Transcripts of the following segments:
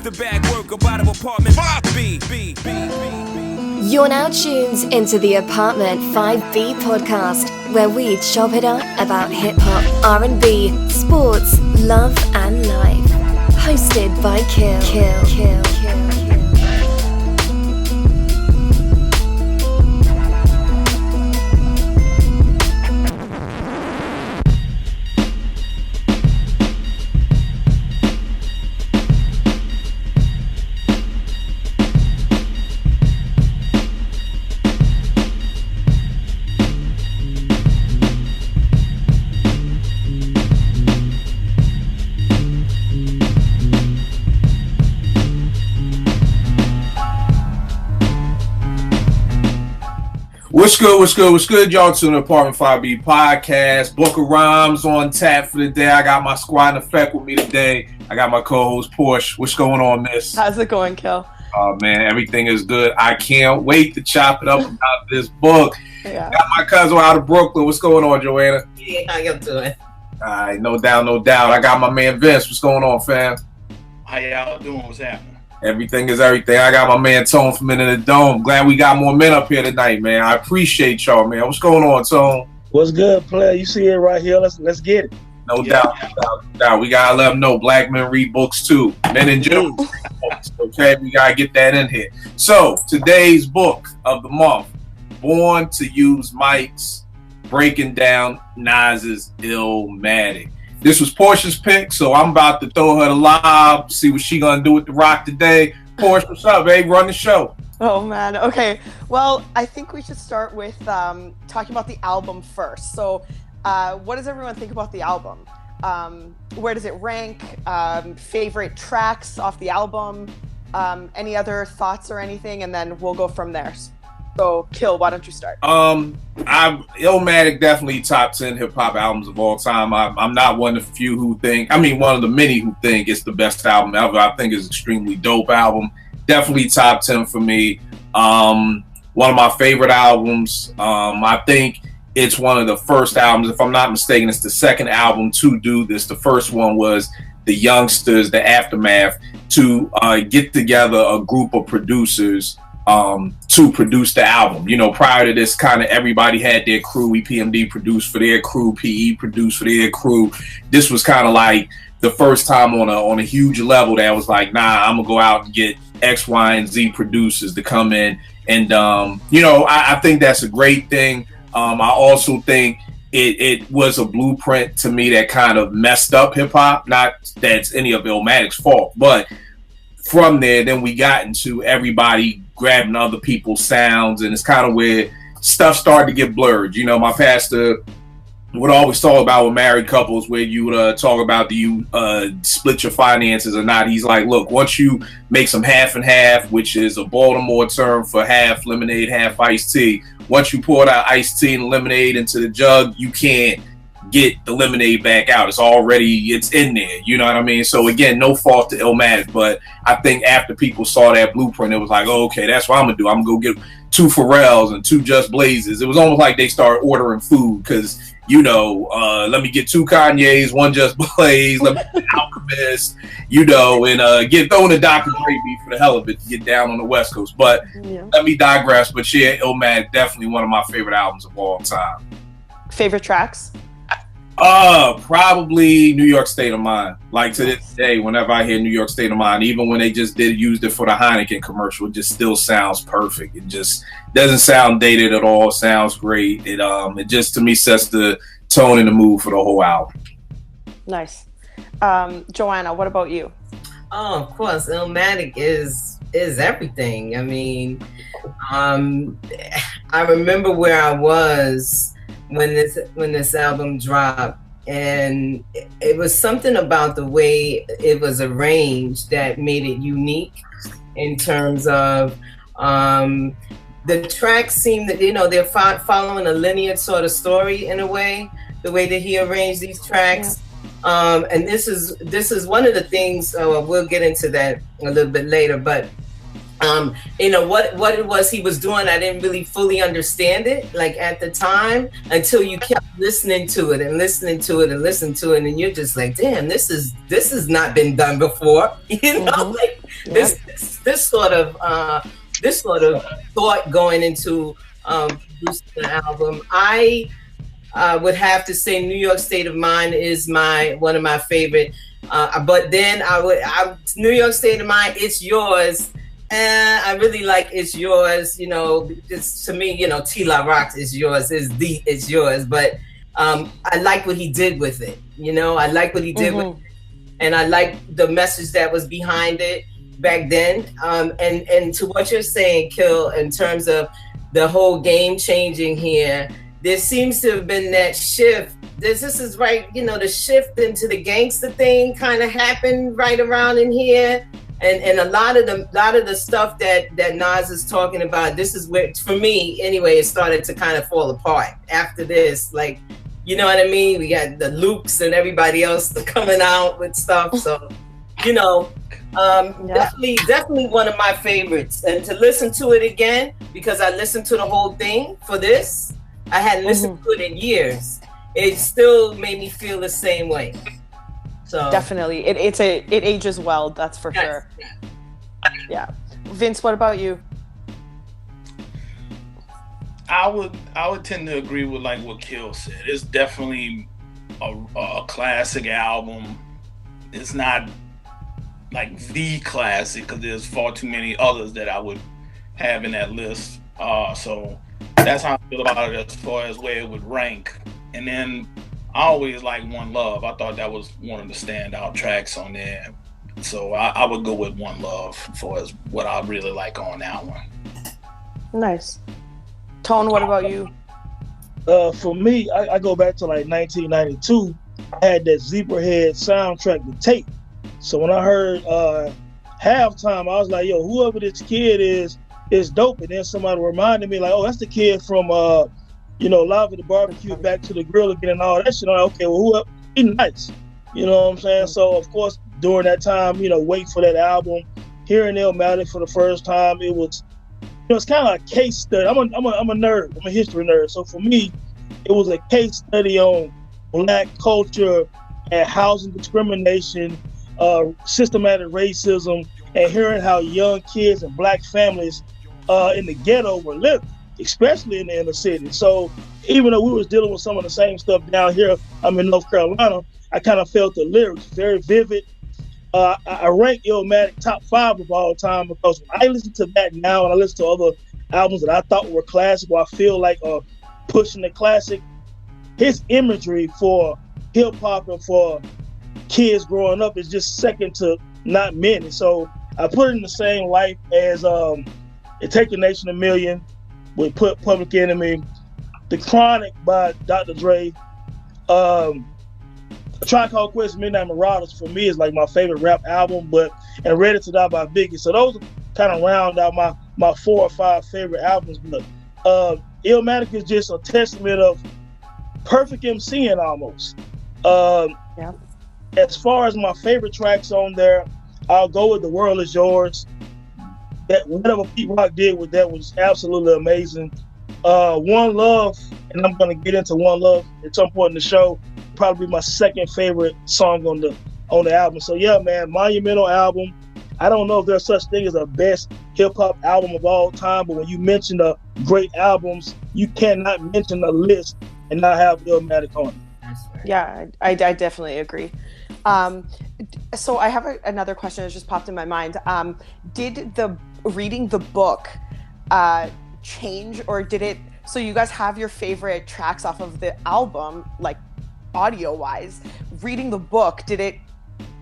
the bag work about of apartment 5B. You're now tuned into the Apartment 5B podcast, where we chop it up about hip-hop, R&B, sports, love and life. Hosted by Kill. What's good, y'all? To the Apartment 5B podcast. Book of Rhymes on tap for the day. I got my squad in effect with me today. I got my co-host Porsche. What's going on, miss? How's it going, Kel? Oh man, everything is good. I can't wait to chop it up about this book. Yeah. Got my cousin out of Brooklyn. What's going on, Joanna? Yeah, how y'all doing? All right, no doubt. I got my man Vince. What's going on, fam? How y'all doing? What's happening? Everything is everything. I got my man Tone from Men in the Dome. Glad we got more men up here tonight, man. I appreciate y'all, man. What's going on, Tone? What's good, player? You see it right here. Let's get it. No doubt. We gotta let them know black men read books too. Men in general read books. Okay, we gotta get that in here. So today's book of the month, Born to Use Mics, breaking down Nas's Illmatic. This was Portia's pick, so I'm about to throw her the lob, see what she gonna do with the rock today. Portia, what's up, babe? Run the show. Oh, man. Okay. Well, I think we should start with talking about the album first. So what does everyone think about the album? Where does it rank? Favorite tracks off the album? Any other thoughts or anything? And then we'll go from there. So, Kill, why don't you start? Illmatic definitely top 10 hip hop albums of all time. I'm not one of the few who think, one of the many who think it's the best album ever. I think it's an extremely dope album. Definitely top 10 for me. One of my favorite albums. I think it's one of the first albums, if I'm not mistaken, it's the second album to do this. The first one was the Youngsters, the Aftermath, to get together a group of producers to produce the album. You know, prior to this, kind of everybody had their crew. EPMD produced for their crew, PE produced for their crew. This was kind of like the first time on a huge level that was like, nah, I'm gonna go out and get X, Y, and Z producers to come in. And I think that's a great thing. I also think it was a blueprint to me that kind of messed up hip hop. Not that it's any of Illmatic's fault, but from there, then we got into everybody grabbing other people's sounds, and it's kind of where stuff started to get blurred. You know, my pastor would always talk about with married couples where you would talk about, do you split your finances or not? He's like, look, once you make some half and half, which is a Baltimore term for half lemonade, half iced tea. Once you pour that iced tea and lemonade into the jug, you can't get the lemonade back out. It's in there. You know what I mean? So again, no fault to Illmatic, but I think after people saw that blueprint, it was like, oh, okay, that's what I'm gonna do. I'm gonna go get 2 Pharrells and 2 Just Blazes. It was almost like they started ordering food because, let me get 2 Kanyes, 1 Just Blaze, let me get Alchemist, and get thrown a Dr. Dre beat for the hell of it to get down on the West Coast. But Let me digress. But yeah, Illmatic, definitely one of my favorite albums of all time. Favorite tracks? Probably New York State of Mind. Like to this day, whenever I hear New York State of Mind, even when they just used it for the Heineken commercial, it just still sounds perfect. It just doesn't sound dated at all. It sounds great. It just to me sets the tone and the mood for the whole album. Nice. Joanna, what about you? Oh, of course, Illmatic is everything. I mean, I remember where I was when this album dropped, and it was something about the way it was arranged that made it unique in terms of the tracks seem that they're following a linear sort of story in a way, the way that he arranged these tracks. And this is one of the things, we'll get into that a little bit later, but You know, what it was he was doing, I didn't really fully understand it, like at the time, until you kept listening to it and listening to it and listening to it, and you're just like, damn, this has not been done before. You know, like this sort of thought going into producing the album. I would have to say New York State of Mind is one of my favorite. But then New York State of Mind, It's Yours. I really like It's Yours. You know, it's, to me, you know, T-La Rock's It's Yours It's Yours. But I like what he did with it. You know, I like what he did with it. And I like the message that was behind it back then. And to what you're saying, Kill, in terms of the whole game changing here, there seems to have been that shift. This is right, you know, the shift into the gangster thing kind of happened right around in here. And a lot of the stuff that Nas is talking about, this is where, for me anyway, it started to kind of fall apart after this. Like, you know what I mean? We got the Lukes and everybody else coming out with stuff. So, you know, definitely one of my favorites. And to listen to it again, because I listened to the whole thing for this, I hadn't listened to it in years. It still made me feel the same way. So definitely, it ages well. That's for sure. Yeah, Vince, what about you? I would tend to agree with like what Kill said. It's definitely a classic album. It's not like the classic because there's far too many others that I would have in that list. So that's how I feel about it as far as where it would rank. And then I always like One Love. I thought that was one of the standout tracks on there. So I would go with One Love for as what I really like on that one. Nice. Tone, what about you? For me, I go back to like 1992. I had that Zebrahead soundtrack to tape. So when I heard Halftime, I was like, yo, whoever this kid is dope. And then somebody reminded me, like, oh, that's the kid from you know, Live at the Barbecue, Back to the Grill again, and all that shit. I'm like, okay, well, whoever, he's nice. You know what I'm saying? So, of course, during that time, you know, waiting for that album, hearing Illmatic for the first time, it was, you know, it's kind of a case study. I'm a nerd. I'm a history nerd. So for me, it was a case study on Black culture and housing discrimination, systematic racism, and hearing how young kids and Black families in the ghetto were living, especially in the inner city. So even though we was dealing with some of the same stuff down here, I'm in North Carolina, I kind of felt the lyrics very vivid. I rank Illmatic top 5 of all time because when I listen to that now and I listen to other albums that I thought were classic, or I feel like pushing the classic, his imagery for hip hop and for kids growing up is just second to not many. So I put it in the same light as It Take a Nation a Million with Public Enemy, The Chronic by Dr. Dre, A Tribe Called Quest, Midnight Marauders for me is like my favorite rap album, and Ready to Die by Biggie. So those kind of round out my 4 or 5 favorite albums. But Illmatic is just a testament of perfect MCing almost. As far as my favorite tracks on there, I'll go with The World Is Yours. That whatever Pete Rock did with that was absolutely amazing. One Love, and I'm gonna get into One Love at some point in the show, probably my second favorite song on the album. So yeah, man, monumental album. I don't know if there's such thing as a best hip hop album of all time, but when you mention the great albums, you cannot mention a list and not have Illmatic on it. Yeah, I definitely agree. So I have another question that just popped in my mind. Did reading the book change, or did it? So you guys have your favorite tracks off of the album, like audio wise. Reading the book, did it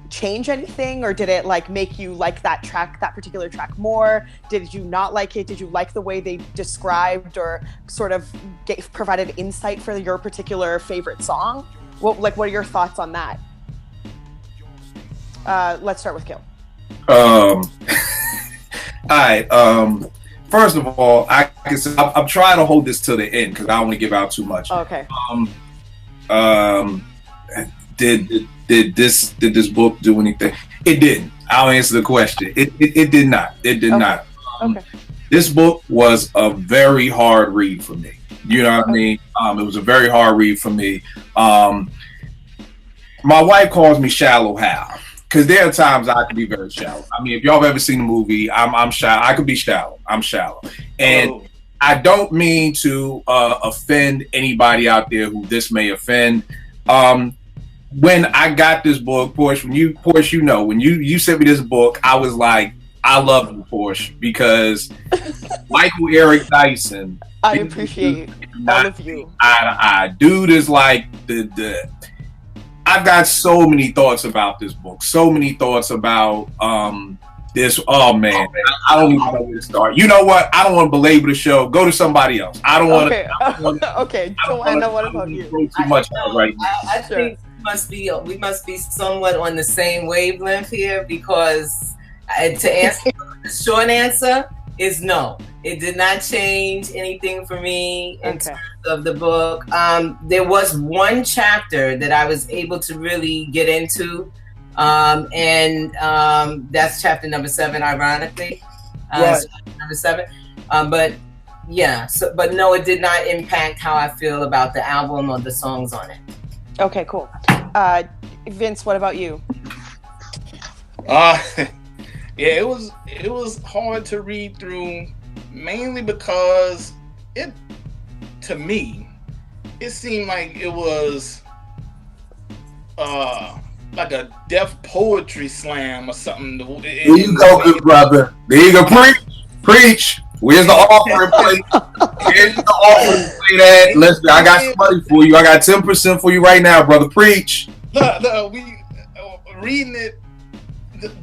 change anything, or did it like make you like that particular track more? Did you not like it? Did you like the way they described or sort of provided insight for your particular favorite song? What are your thoughts on that? Let's start with Kill. All right. First of all, I'm trying to hold this to the end because I don't want to give out too much. Okay. Did this book do anything? It didn't. I'll answer the question. It did not. It did not. Okay. This book was a very hard read for me. You know what I mean? It was a very hard read for me. My wife calls me Shallow Hal because there are times I can be very shallow. I mean, if y'all have ever seen the movie, I'm shallow. I could be shallow. I'm shallow, and I don't mean to offend anybody out there who this may offend. When I got this book, Porsche, when you sent me this book, I was like, I love you, Porsche, because Michael Eric Dyson. I appreciate all of you. Dude is like the. I've got so many thoughts about this book. So many thoughts about this. Oh man, I don't even know where to start. You know what? I don't want to belabor the show. Go to somebody else. I don't want to. Okay, Joanna, what about you? Throw too much out right now. I think we must be somewhat on the same wavelength here, because to answer the short answer is no. It did not change anything for me in terms of the book. There was one chapter that I was able to really get into, and that's chapter number 7, ironically. Right. Number 7. But yeah, but no, it did not impact how I feel about the album or the songs on it. Okay, cool. Vince, what about you? Yeah, it was hard to read through, mainly because to me, it seemed like it was like a deaf poetry slam or something. There you go, good brother. There you go. Preach. Where's the offering plate? Here's the offering plate at. Listen, I got some money for you. I got 10% for you right now, brother. Preach. We reading it.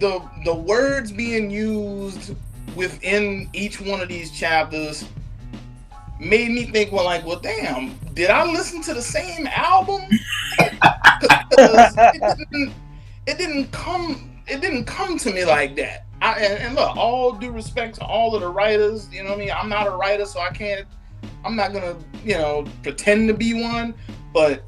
The words being used within each one of these chapters made me think, well, damn, did I listen to the same album? Because it didn't come to me like that. And look, all due respect to all of the writers, you know what I mean? I'm not a writer, so I'm not gonna, pretend to be one, but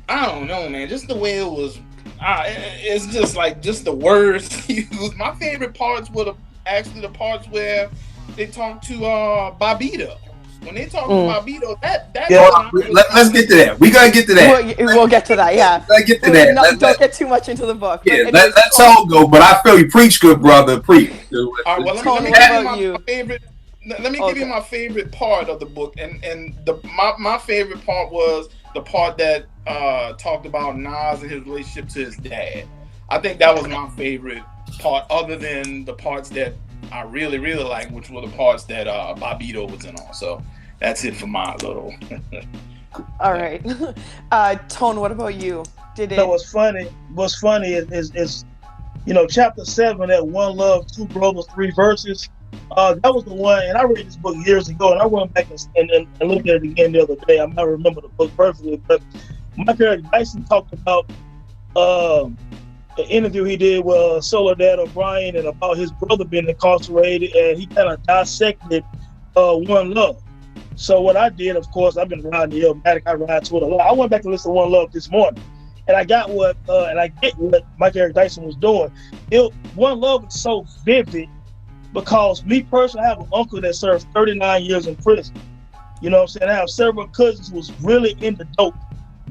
I don't know, man, just the way it was. It's just like the words used. My favorite parts were actually the parts where they talk to Bobbito. When they talk to Bobbito, let's get to that. We gotta get to that. We'll get to that. Yeah. Let's get to that. Don't get too much into the book. Yeah, let's all go. But I feel you. Preach, good brother. Preach. All right. Well, let me give you my favorite part of the book, and my favorite part was the part that talked about Nas and his relationship to his dad. I think that was my favorite part, other than the parts that I really, really liked, which were the parts that Bobbito was in on. So that's it for my little. All right. Tone, what about you? What's funny is chapter 7, that One Love, Two Brothers, 3 Verses. That was the one, and I read this book years ago, and I went back and looked at it again the other day. I might remember the book perfectly, but Michael Eric Dyson talked about the interview he did with Soledad O'Brien and about his brother being incarcerated, and he kind of dissected One Love. So what I did, of course, I've been riding the Illmatic. I ride to it a lot. I went back and listened to One Love this morning, and I got what Michael Eric Dyson was doing. One Love is so vivid because me personally, I have an uncle that served 39 years in prison. You know what I'm saying? I have several cousins who was really into dope.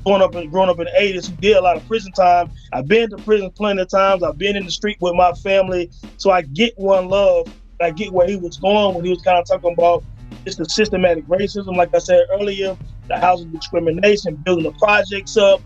Growing up in the 80s, who did a lot of prison time. I've been to prison plenty of times. I've been in the street with my family. So I get One Love. And I get where he was going when he was kind of talking about just the systematic racism, like I said earlier, the housing discrimination, building the projects up,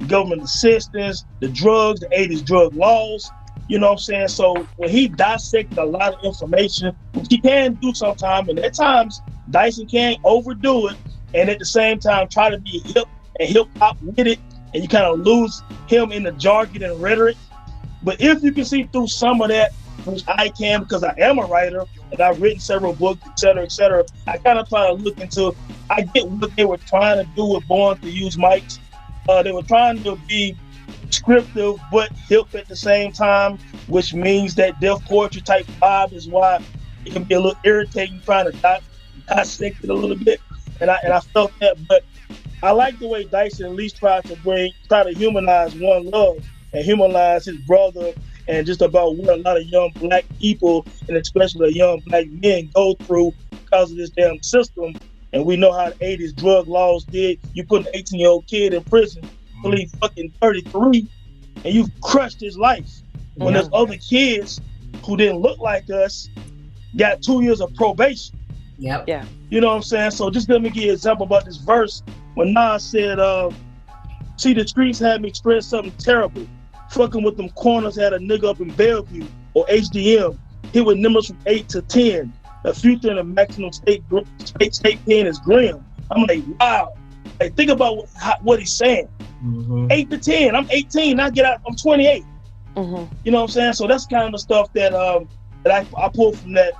government assistance, the drugs, the 80s drug laws. You know what I'm saying? So when he dissected a lot of information, which he can do sometimes, and at times Dyson can't overdo it, and at the same time try to be hip and hip hop with it, and you kind of lose him in the jargon and rhetoric. But if you can see through some of that, which I can because I am a writer and I've written several books, et cetera, I kind of try to look into, I get what they were trying to do with Born to Use Mics. They were trying to be descriptive but hip at the same time, which means that deaf poetry type vibe is why it can be a little irritating trying to dissect it a little bit. And I felt that, but I like the way Dyson at least try to humanize One Love and humanize his brother and just about what a lot of young black people and especially young black men go through because of this damn system. And we know how the 80s drug laws did. You put an 18-year-old kid in prison till he's fucking 33, and you've crushed his life. When there's other kids who didn't look like us got 2 years of probation. Yep. Yeah. You know what I'm saying? So just let me give you an example about this verse when Nas said, see, the streets had me express something terrible. Fucking with them corners had a nigga up in Bellevue or HDM. Hit with numbers from 8 to 10. The future in the maximum state pen is grim. I'm like, wow. Like, think about what he's saying. 8 to 10. I'm 18. I get out. I'm 28. You know what I'm saying? So that's kind of the stuff that that I pulled from that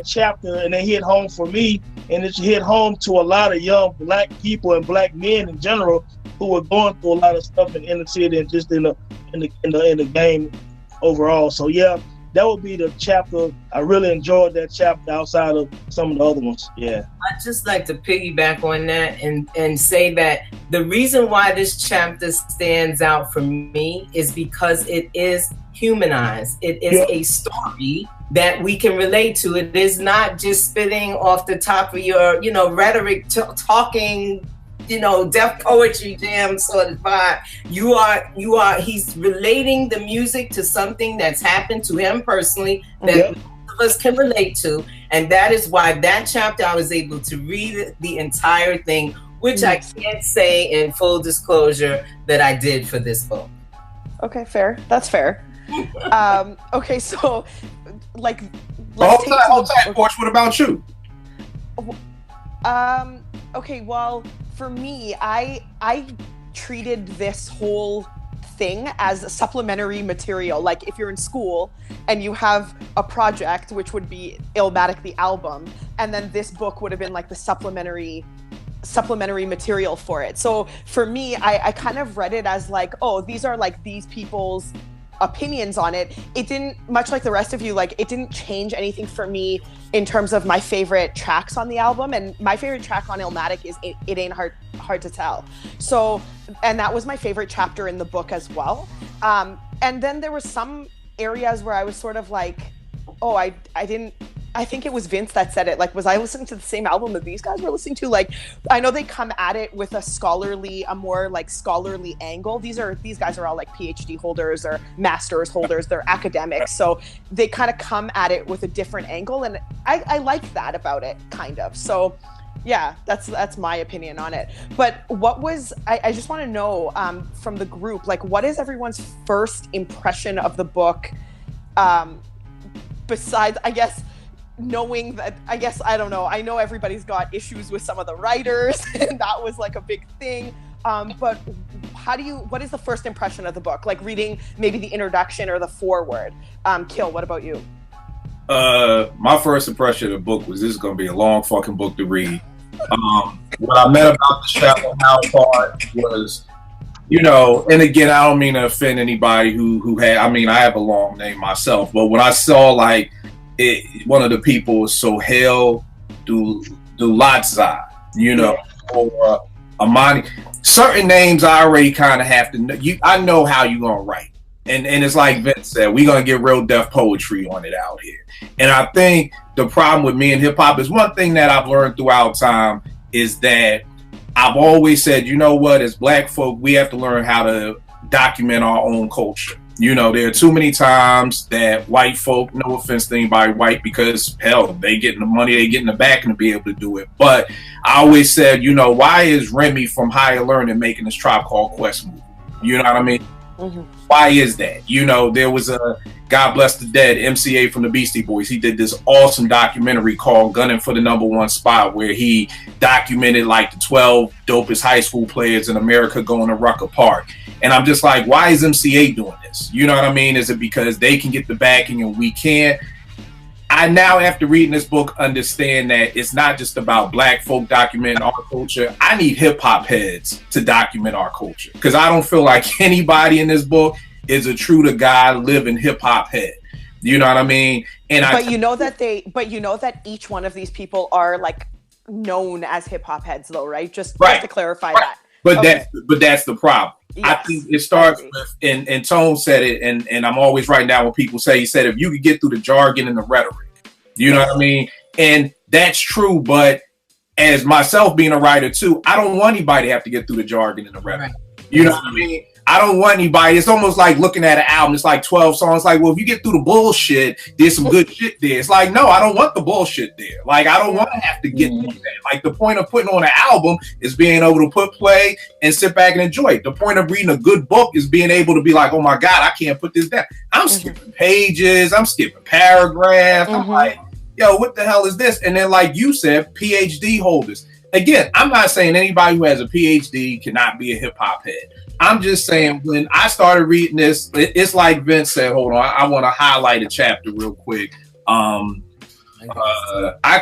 chapter, and it hit home for me, and it hit home to a lot of young black people and black men in general who were going through a lot of stuff in the city and just in the game overall. So yeah, that would be the chapter. I really enjoyed that chapter outside of some of the other ones. Yeah. I'd just like to piggyback on that and say that the reason why this chapter stands out for me is because it is humanized. It is a story that we can relate to. It is not just spitting off the top of your, rhetoric, talking, deaf poetry jam sort of vibe. He's relating the music to something that's happened to him personally that most of us can relate to. And that is why that chapter I was able to read the entire thing, which I can't say in full disclosure that I did for this book. Okay, fair. That's fair. Okay, so like hold tight, Porch. What about you? Okay, well, for me, I treated this whole thing as supplementary material. Like if you're in school and you have a project, which would be Illmatic the album, and then this book would have been like the supplementary material for it. So for me, I kind of read it as like, oh, these are like these people's opinions on it. It didn't, much like the rest of you, like it didn't change anything for me in terms of my favorite tracks on the album. And my favorite track on Illmatic is It Ain't Hard to Tell. So, and that was my favorite chapter in the book as well. And then there were some areas where I was sort of like, oh, I think it was Vince that said it. Like, was I listening to the same album that these guys were listening to? Like, I know they come at it with a more like scholarly angle. These guys are all like PhD holders or master's holders. They're academics. So they kind of come at it with a different angle. And I like that about it, kind of. So yeah, that's my opinion on it. But I just want to know from the group, like, what is everyone's first impression of the book? Besides, I guess, knowing that, I don't know, I know everybody's got issues with some of the writers and that was like a big thing, but what is the first impression of the book, like reading maybe the introduction or the foreword? Kill, what about you? My first impression of the book was, this is going to be a long fucking book to read. What I meant about the shallow house part was, and again, I don't mean to offend anybody who had, I have a long name myself, but when I saw like one of the people was Sohail Dulatzai, or Amani, certain names I already kind of have to know. I know how you're gonna write, and it's like Vince said, we're gonna get real deaf poetry on it out here. And I think the problem with me and hip hop is, one thing that I've learned throughout time is that I've always said, as black folk, we have to learn how to document our own culture. There are too many times that white folk, no offense to anybody white, because hell, they getting the money, they getting the backing to be able to do it. But I always said, why is Remy from Higher Learning making this Tribe Called Quest movie? You know what I mean? Mm-hmm. Why is that? There was a, God bless the dead, MCA from the Beastie Boys. He did this awesome documentary called Gunning for the Number One Spot, where he documented like the 12 dopest high school players in America going to Rucker Park. And I'm just like, why is MCA doing this? You know what I mean? Is it because they can get the backing and we can't? I now, after reading this book, understand that it's not just about black folk documenting our culture. I need hip hop heads to document our culture, because I don't feel like anybody in this book is a true to God living hip hop head. You know what I mean? But you know that each one of these people are like known as hip hop heads, though, right? Just to clarify that. But Okay. that's the problem. I Yes, think it starts I agree. with, and Tone said it, and I'm always writing down what people say. He said, if you could get through the jargon and the rhetoric, you know what I mean? And that's true, but as myself being a writer too, I don't want anybody to have to get through the jargon and the rhetoric. Right. You know what I mean? I don't want anybody. It's almost like looking at an album. It's like 12 songs. Like, well, if you get through the bullshit, there's some good shit there. It's like, no, I don't want the bullshit there. Like, I don't want to have to get through that. Like, the point of putting on an album is being able to put play and sit back and enjoy it. The point of reading a good book is being able to be like, oh my God, I can't put this down. I'm skipping pages. I'm skipping paragraphs. I'm like, yo, what the hell is this? And then, like you said, PhD holders. Again, I'm not saying anybody who has a PhD cannot be a hip hop head. I'm just saying when I started reading this, it's like Vince said, hold on, I want to highlight a chapter real quick. I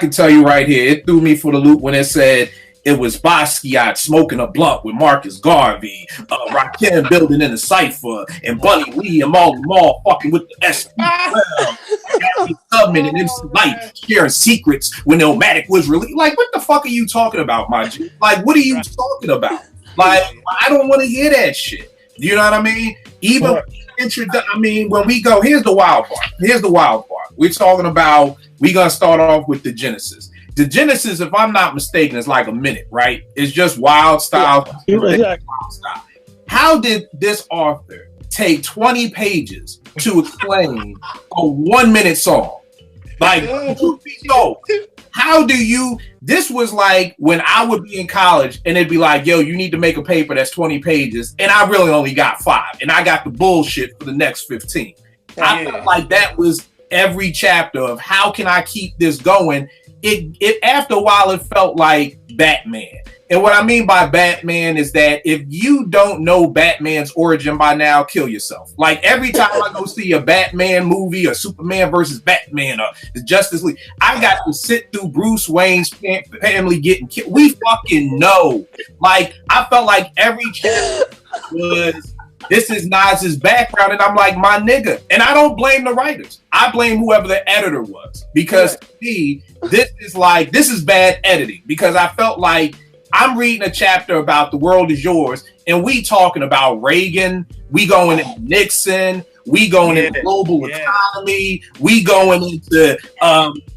can tell you right here, it threw me for the loop when it said it was Basquiat smoking a blunt with Marcus Garvey, Rakim building in a cipher, and Bunny Lee and Molly Mall fucking with the S12. Tubman and MC Light sharing secrets when Illmatic was released. Like, what the fuck are you talking about, my G? Like, what are you talking about? Like, I don't want to hear that shit. You know what I mean? Even I mean, when we go, here's the wild part. We're talking about, we're gonna start off with the Genesis. The Genesis, if I'm not mistaken, is like a minute, right? It's just wild style. Exactly. How did this author take 20 pages to explain a 1 minute song? Like, so how do you, this was like when I would be in college and it'd be like, yo, you need to make a paper that's 20 pages. And I really only got 5 and I got the bullshit for the next 15. I felt like that was every chapter of how can I keep this going? It after a while, it felt like Batman. And what I mean by Batman is that if you don't know Batman's origin by now, kill yourself. Like every time I go see a Batman movie or Superman versus Batman or the Justice League, I got to sit through Bruce Wayne's family getting killed. We fucking know. Like I felt like every chapter was, this is Nas's background, and I'm like, my nigga. And I don't blame the writers. I blame whoever the editor was. Because to me, this is bad editing. Because I felt like I'm reading a chapter about the world is yours, and we talking about Reagan, we going into Nixon, we going into global economy, we going into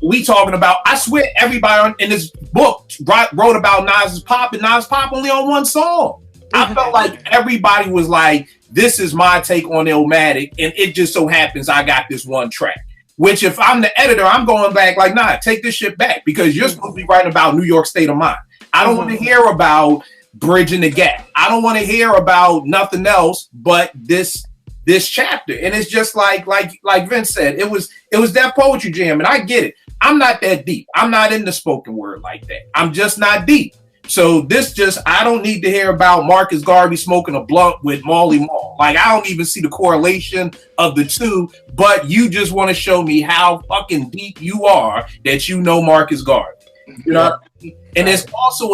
we talking about, I swear everybody in this book wrote about Nas's Pop, and Nas Pop only on one song. I felt like everybody was like, this is my take on Illmatic, and it just so happens I got this one track. Which if I'm the editor, I'm going back like, nah, take this shit back, because you're supposed to be writing about New York State of Mind. I don't want to hear about bridging the gap. I don't want to hear about nothing else but this chapter. And it's just like Vince said, it was that poetry jam, and I get it. I'm not that deep. I'm not in the spoken word like that. I'm just not deep. So I don't need to hear about Marcus Garvey smoking a blunt with Molly Mall. Like, I don't even see the correlation of the two, but you just want to show me how fucking deep you are that you know Marcus Garvey. You know? And it's also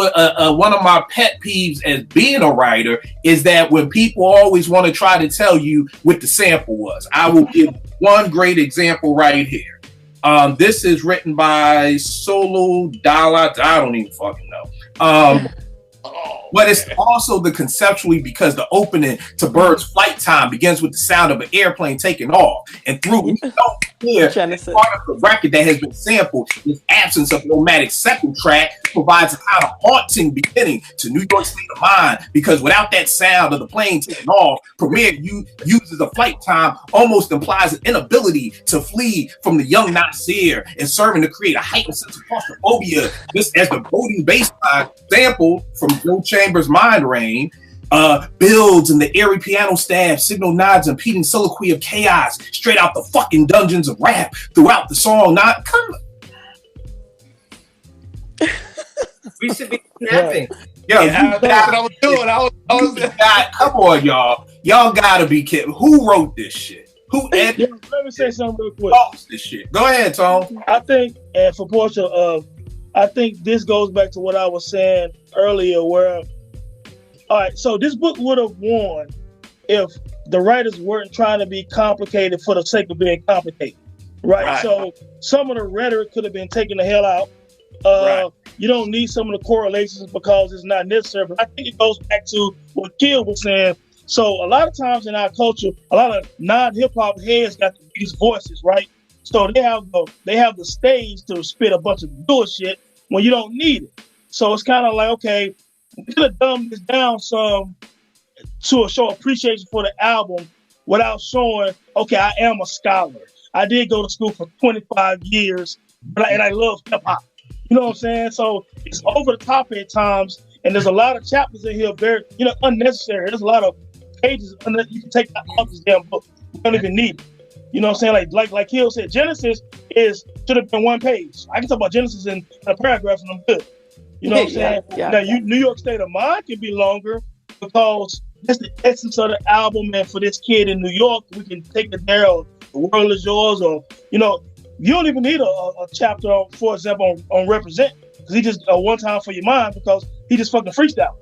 one of my pet peeves as being a writer is that when people always want to try to tell you what the sample was. I will give one great example right here. This is written by Solo Dalla. I don't even fucking know. But it's also the conceptually, because the opening to Bird's Flight Time begins with the sound of an airplane taking off, and through we don't hear Genesis. part of the record that has been sampled. The absence of Illmatic's second track provides a kind of haunting beginning to New York State of Mind, because without that sound of the plane taking off, Premier uses a flight time almost implies an inability to flee from the young Nasir, and serving to create a heightened sense of claustrophobia. This as the boating bassline sample from Joe Chambers' Mind Rain builds, and the eerie piano stab signal nods and repeating soliloquy of chaos straight out the fucking dungeons of rap throughout the song. Not come. We should be snapping. Yo, That's what I was doing. I was come on, y'all. Y'all gotta be kidding. Who wrote this shit? Who edited Let me say something real quick. this shit? Go ahead, Tom. I think, and for portion of, I think this goes back to what I was saying earlier, where, all right, so this book would have won if the writers weren't trying to be complicated for the sake of being complicated, right? So some of the rhetoric could have been taken the hell out. you don't need some of the correlations because it's not necessary. But I think it goes back to what Kill was saying. So a lot of times in our culture, a lot of non-hip hop heads got these voices, right? So they have the stage to spit a bunch of bullshit when you don't need it. So it's kind of like, okay, we could have dumbed this down some to show appreciation for the album without showing, okay, I am a scholar. I did go to school for 25 years, and I love hip hop. You know what I'm saying? So it's over the top at times, and there's a lot of chapters in here very, unnecessary. There's a lot of pages you can take out this damn book. You don't even need it. You know what I'm saying? Like Hill said, Genesis should have been one page. I can talk about Genesis in a paragraph and I'm good. You know what I'm saying? Now, New York State of Mind can be longer because that's the essence of the album. And for this kid in New York, we can take it there. Or The World Is Yours, or you don't even need a chapter on, for example, on Represent, because he just one time for your mind because he just fucking freestyle.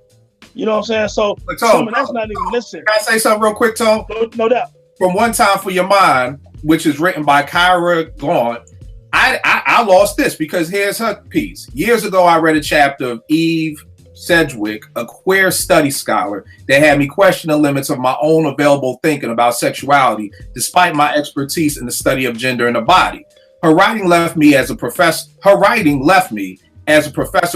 You know what I'm saying? So some of that's not even necessary. Can I say something real quick, Tone? No doubt. From One Time for Your Mind, which is written by Kyra Gaunt, I lost this because here's her piece. Years ago, I read a chapter of Eve Sedgwick, a queer study scholar, that had me question the limits of my own available thinking about sexuality, despite my expertise in the study of gender and the body. Her writing left me as a professor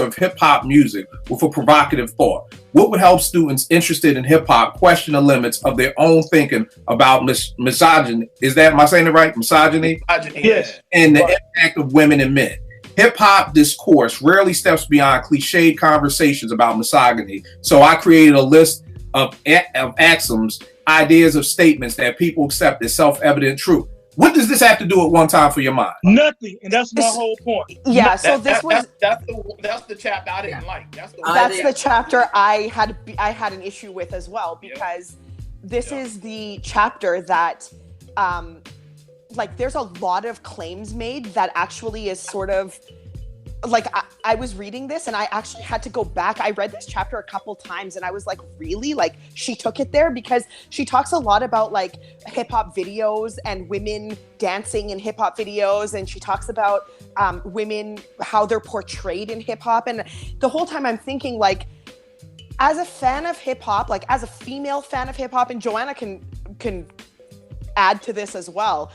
of hip-hop music with a provocative thought. What would help students interested in hip-hop question the limits of their own thinking about misogyny? Am I saying it right? Misogyny? Yes. And the impact of women and men. Hip-hop discourse rarely steps beyond cliched conversations about misogyny. So I created a list of axioms, ideas of statements that people accept as self-evident truth. What does this have to do with One Time for Your Mind? Nothing, and that's my whole point. Yeah, so that's the chapter I didn't like. That's the chapter I had an issue with as well, because this is the chapter that there's a lot of claims made that actually is sort of like, I was reading this and I actually had to go back. I read this chapter a couple times and I was like, really? Like, she took it there? Because she talks a lot about like hip hop videos and women dancing in hip hop videos. And she talks about women, how they're portrayed in hip hop. And the whole time I'm thinking, like, as a fan of hip hop, like as a female fan of hip hop, and Joanna can add to this as well.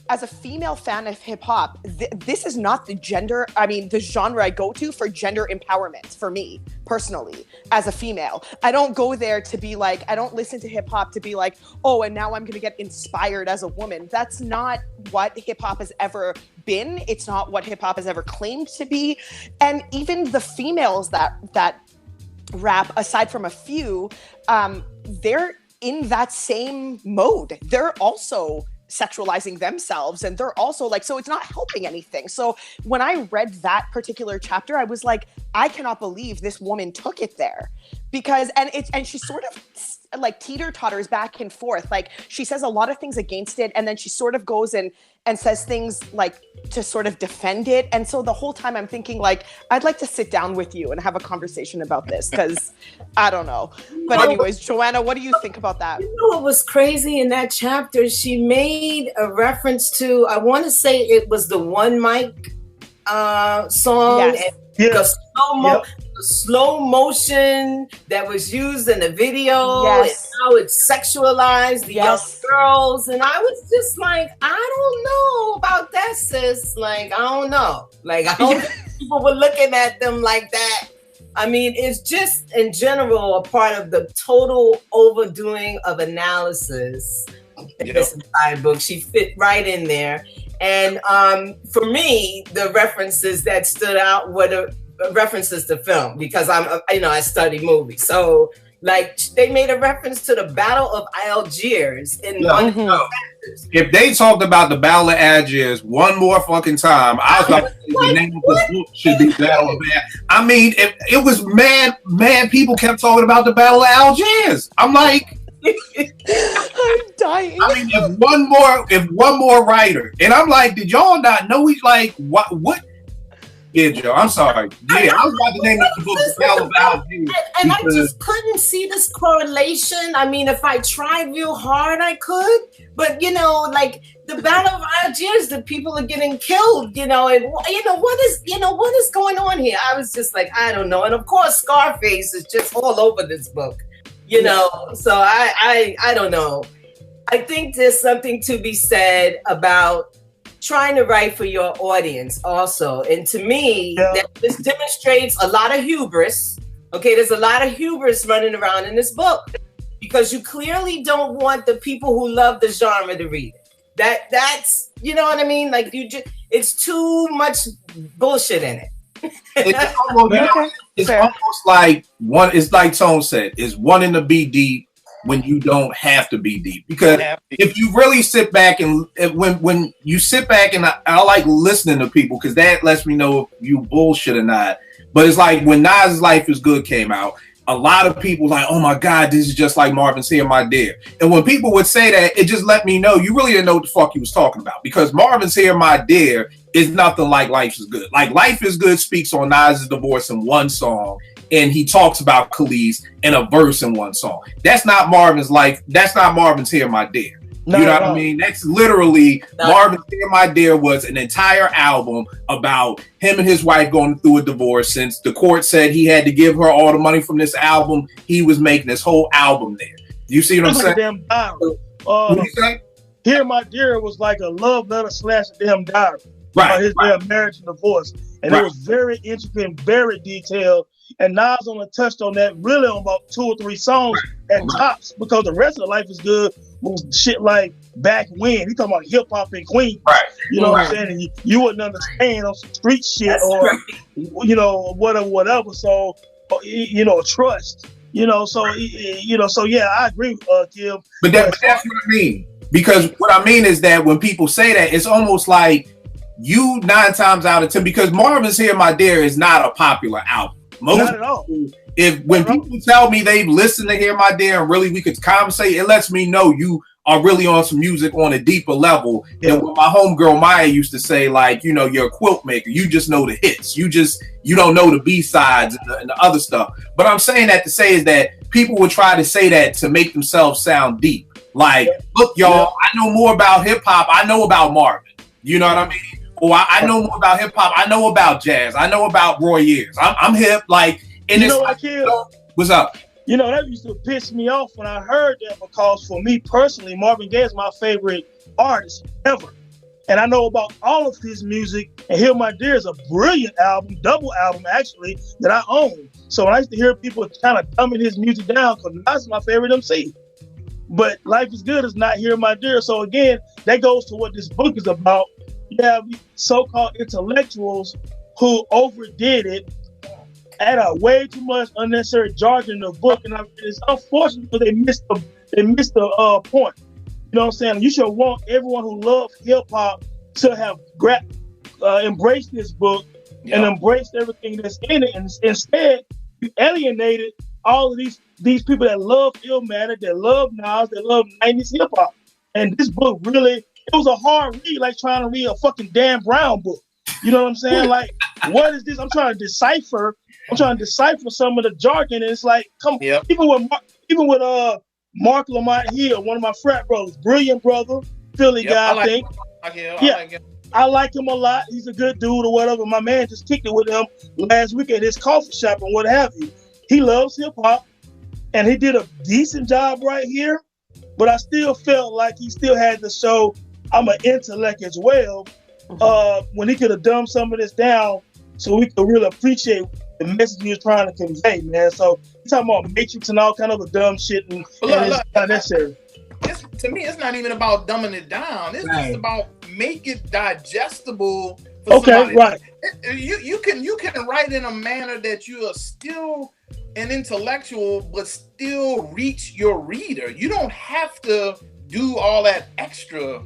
As a female fan of hip hop, this is not the genre I go to for gender empowerment for me personally, as a female. I don't go there to be like, I don't listen to hip hop to be like, oh, and now I'm going to get inspired as a woman. That's not what hip hop has ever been. It's not what hip hop has ever claimed to be. And even the females that rap, aside from a few, they're in that same mode. They're also sexualizing themselves, and they're also like, so it's not helping anything. So when I read that particular chapter, I was like, I cannot believe this woman took it there, because and she sort of like teeter-totters back and forth. Like, she says a lot of things against it, and then she sort of goes and says things like to sort of defend it. And so the whole time I'm thinking, like, I'd like to sit down with you and have a conversation about this, because I don't know. But anyways, Joanna, what do you think about that? You know what was crazy in that chapter? She made a reference to, I want to say it was the One Mic song. Yes. And the slow motion that was used in the video, and how it's sexualized the young girls. And I was just like, I don't know about that, sis. Like, I don't know. Like, I don't think people were looking at them like that. I mean, it's just in general a part of the total overdoing of analysis in this entire book. She fit right in there. And for me, the references that stood out were the references to film, because I study movies. So like, they made a reference to the Battle of Algiers in one of the chapters. If they talked about the Battle of Algiers one more fucking time, I was like, the name of the book should be Battle of Algiers. I mean, it was mad people kept talking about the Battle of Algiers. I'm like, I'm dying. I mean, if one more writer, and I'm like, did y'all not know he's like, what? Yeah, Joe. I'm sorry. Yeah, I was about to name the book The Battle of Algiers. And I just couldn't see this correlation. I mean, if I tried real hard, I could. But like the Battle of Algiers, the people are getting killed. And what is going on here? I was just like, I don't know. And of course, Scarface is just all over this book. So I don't know. I think there's something to be said about trying to write for your audience also. And to me, this demonstrates a lot of hubris. Okay, there's a lot of hubris running around in this book because you clearly don't want the people who love the genre to read it. That's you know what I mean? Like it's too much bullshit in it. It's almost like one. It's like Tone said. It's wanting to be deep when you don't have to be deep. Because if you really sit back and when you sit back and I like listening to people because that lets me know if you bullshit or not. But it's like when Nas' Life is Good came out, a lot of people like, oh my God, this is just like Marvin's Here, My Dear. And when people would say that, it just let me know you really didn't know what the fuck he was talking about. Because Marvin's Here, My Dear is nothing like Life is Good. Like Life is Good speaks on Nas' divorce in one song. And he talks about Khalees in a verse in one song. That's not Marvin's Life. That's not Marvin's Here, My Dear. You know what I mean? That's literally Marvin's Here, My Dear was an entire album about him and his wife going through a divorce. Since the court said he had to give her all the money from this album, he was making this whole album there. You see what I'm saying? Damn diary. What do you say? Here, My Dear was like a love letter / a damn diary. Right. About his damn marriage and divorce. And it was very intricate and very detailed. And Nas only touched on that really on about 2 or 3 songs at tops because the rest of the Life is Good was shit like Back When. He talking about hip hop and Queen. Right. You know what I'm saying? And you wouldn't understand on some street shit whatever. So, trust. So yeah, I agree, Kim. But that's what I mean. Because what I mean is that when people say that, it's almost like you 9 times out of 10, because Marvin's Here, My Dear is not a popular album. Not at all. When people tell me they've listened to Hear My Dear and really we could conversate, it lets me know you are really on some music on a deeper level than what my homegirl Maya used to say, like, you're a quilt maker. You just know the hits. You don't know the B-sides and the other stuff. But I'm saying that to say is that people would try to say that to make themselves sound deep. Like, look, y'all, I know more about hip hop. I know about Marvin. You know what I mean? Or I know more about hip hop. I know about jazz. I know about Roy Ayers. I'm hip. Like, and it's like, what's up? That used to piss me off when I heard that because for me personally, Marvin Gaye is my favorite artist ever. And I know about all of his music. And Hear My Dear is a brilliant album, double album actually, that I own. So when I used to hear people kind of dumbing his music down, because that's my favorite MC. But Life is Good is not Hear My Dear. So again, that goes to what this book is about. You have so-called intellectuals who overdid it, added way too much unnecessary jargon in the book, and it's unfortunate because they missed the point. You know what I'm saying? You should want everyone who loves hip hop to have embraced this book and embraced everything that's in it. And instead, you alienated all of these people that love Illmatic, that love Nas, that love 90s hip hop. And this book really. It was a hard read, like trying to read a fucking Dan Brown book. You know what I'm saying? Like, what is this? I'm trying to decipher some of the jargon, and it's like, even with Mark Lamont Hill, one of my frat brothers, brilliant brother, Philly guy, I think. I like him a lot. He's a good dude or whatever. My man just kicked it with him last week at his coffee shop and what have you. He loves hip hop, and he did a decent job right here. But I still felt like he still had to show I'm an intellect as well, when he could have dumbed some of this down so we could really appreciate the message he was trying to convey, man. So he's talking about Matrix and all kind of a dumb shit, and it's not necessary. To me, it's not even about dumbing it down. It's just about make it digestible for somebody. Right. You can write in a manner that you are still an intellectual, but still reach your reader. You don't have to do all that extra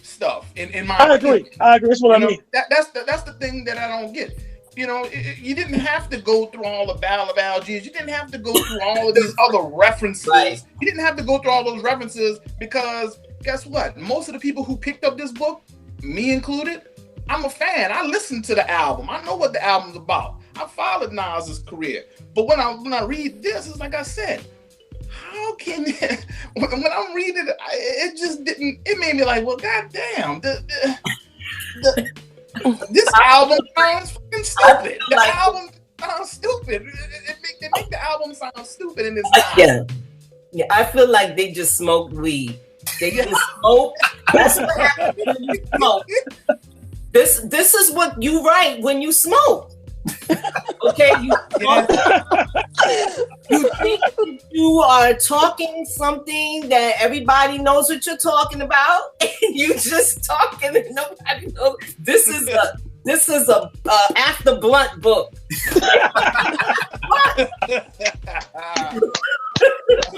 stuff. In my opinion. I agree. That's what I mean. That's the thing that I don't get. You didn't have to go through all the Battle of Algiers. You didn't have to go through all of these other references. Right. You didn't have to go through all those references because guess what? Most of the people who picked up this book, me included, I'm a fan. I listened to the album. I know what the album's about. I followed Nas's career. But when I read this, it's like I said, how can when I'm reading it, it just didn't. It made me like, well, goddamn, this album sounds fucking stupid. The album sounds stupid. They make the album sound stupid, and it's not. Yeah. I feel like they just smoked weed. They just smoke. That's what happens when you smoke. This is what you write when you smoke. Okay, you think you are talking something that everybody knows what you're talking about, and you just talking and nobody knows. This is a after blunt book.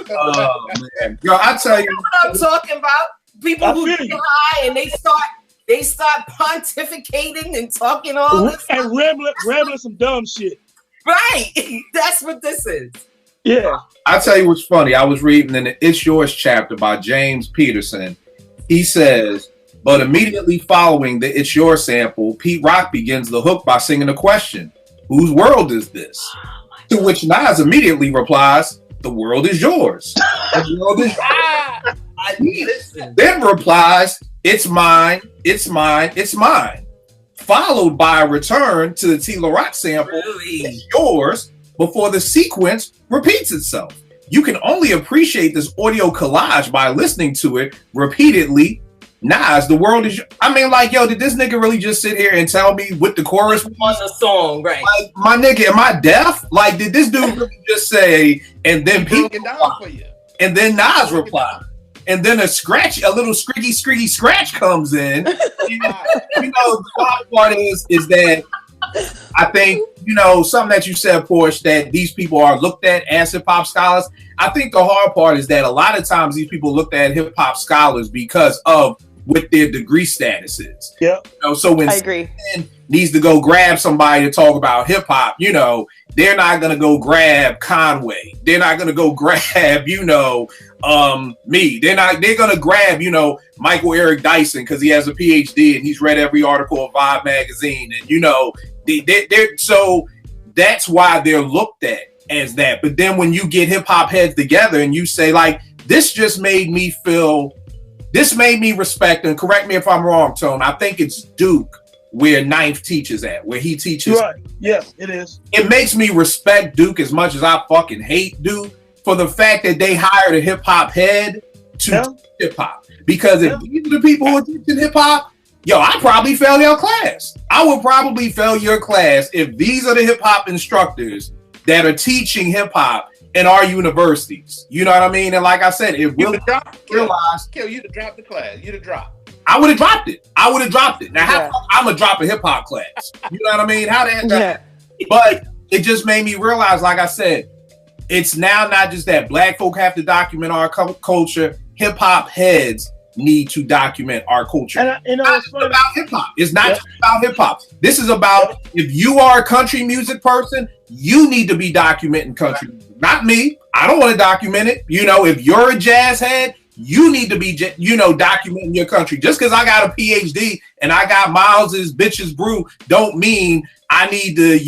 Oh man, yo, I tell you what I'm talking about. People who get high and they start pontificating and talking all this and rambling some dumb shit. Right. That's what this is. Yeah. I tell you what's funny. I was reading in the It's Yours chapter by James Peterson. He says, but immediately following the It's Yours sample, Pete Rock begins the hook by singing a question. Whose world is this? To which Nas immediately replies, the world is yours. The world is yours. Then replies, it's mine, it's mine, it's mine. Followed by a return to the Tila Rock sample, it's yours, before the sequence repeats itself. You can only appreciate this audio collage by listening to it repeatedly. Nas, the world is. I mean, like, yo, did this nigga really just sit here and tell me what the chorus was on the song, right? Like, my nigga, am I deaf? Like, did this dude really just say, and then people, for you. And then Nas replied, and then a little scricky scratch comes in. You know, the wild part is that I think, something that you said, Porsche, that these people are looked at as hip hop scholars. I think the hard part is that a lot of times these people looked at hip hop scholars because of what their degree status is. Yeah. So when I agree. Needs to go grab somebody to talk about hip hop, they're not gonna go grab Conway. They're not gonna go grab, me. They're gonna grab, Michael Eric Dyson because he has a PhD and he's read every article of Vibe magazine, and so that's why they're looked at as that. But then when you get hip hop heads together and you say, like, this made me respect, and correct me if I'm wrong, Tone, I think it's Duke where Ninth teaches at, where he teaches. Right. Yes, it is. It makes me respect Duke as much as I fucking hate Duke for the fact that they hired a hip hop head to teach hip hop. Because if these are the people who are teaching hip hop, yo, I'd probably fail your class. I would probably fail your class if these are the hip hop instructors that are teaching hip hop in our universities. You know what I mean? And like I said, it will realize. Kill, you'd have dropped the class. You'd have dropped. I would have dropped it. Now, how I'm gonna drop a hip hop class? You know what I mean? How that? Yeah. But it just made me realize, like I said, it's now not just that black folk have to document our culture. Hip hop heads need to document our culture. And it's not just about hip hop. It's not just about hip hop. This is about if you are a country music person, you need to be documenting country music. Not me. I don't want to document it. If you're a jazz head, you need to be, documenting your country. Just because I got a PhD and I got Miles's Bitches Brew don't mean I need to,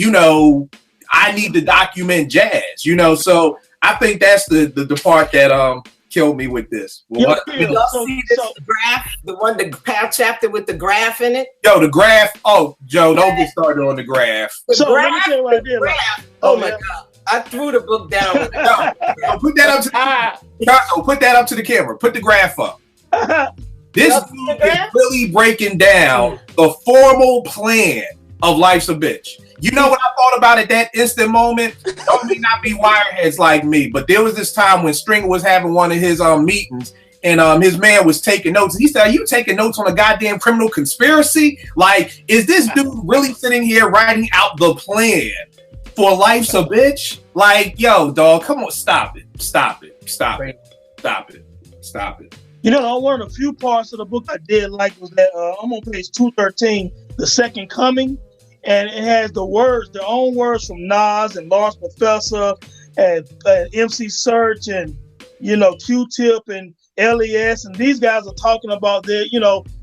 document jazz, So I think that's the part that killed me with this. Y'all see this graph, the chapter with the graph in it? Yo, the graph. Oh, Joe, don't get started on the graph. Let me tell you what I did. Oh my God. I threw the book down. Put that up to the camera. Put the graph up. This dude is really breaking down the formal plan of Life's a Bitch. You know what I thought about at that instant moment? Don't may not be wireheads like me, but there was this time when Stringer was having one of his meetings, and his man was taking notes. He said, "Are you taking notes on a goddamn criminal conspiracy? Like, is this dude really sitting here writing out the plan for Life's a Bitch? Like, yo, dog, come on, stop it. One of the few parts of the book I did like was that I'm on page 213, The Second Coming, and it has their own words from Nas and Lawrence Professor and MC Search and, Q-Tip and LES, and these guys are talking about their,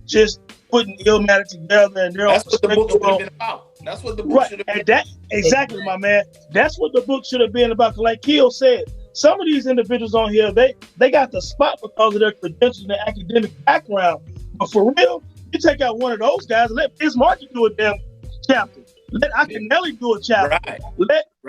just putting Illmatic together and their own That's what the book perspective should have on. been about. That's what the book Right, should have been. and that exactly, my man. That's what the book should have been about. 'Cause like Keel said, some of these individuals on here, they got the spot because of their credentials and their academic background. But for real, you take out one of those guys, let Biz Markie do a damn chapter. Let Akinelli do a chapter. Right.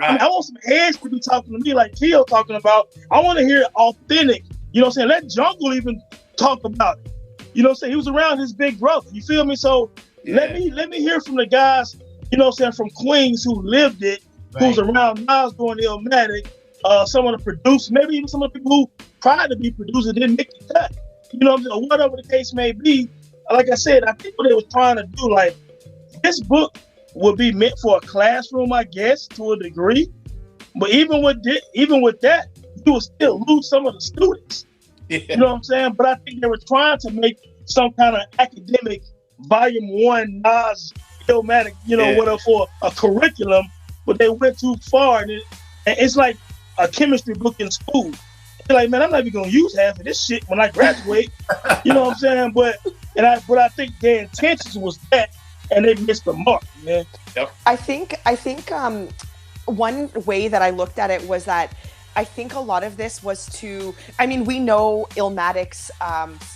I mean, I want some heads to be talking to me like Keel talking about. I want to hear authentic. You know what I'm saying? Let Jungle even talk about it. You know what I'm saying? He was around his big brother. You feel me? So let me hear from the guys, you know what I'm saying, from Queens who lived it, who's around Nas doing Illmatic, some of the producers, maybe even some of the people who tried to be producers didn't make the cut. You know what I'm saying? Or whatever the case may be. Like I said, I think what they was trying to do, like, this book would be meant for a classroom, I guess, to a degree. But even with that, you would still lose some of the students. Yeah. You know what I'm saying? But I think they were trying to make some kind of academic volume 1 Nas Illmatic, whatever, for a curriculum, but they went too far. And it's like a chemistry book in school. They're like, man, I'm not even gonna use half of this shit when I graduate. You know what I'm saying? But I think their intentions was that, and they missed the mark, man. Yep. I think one way that I looked at it was that I think a lot of this was we know Illmatic's,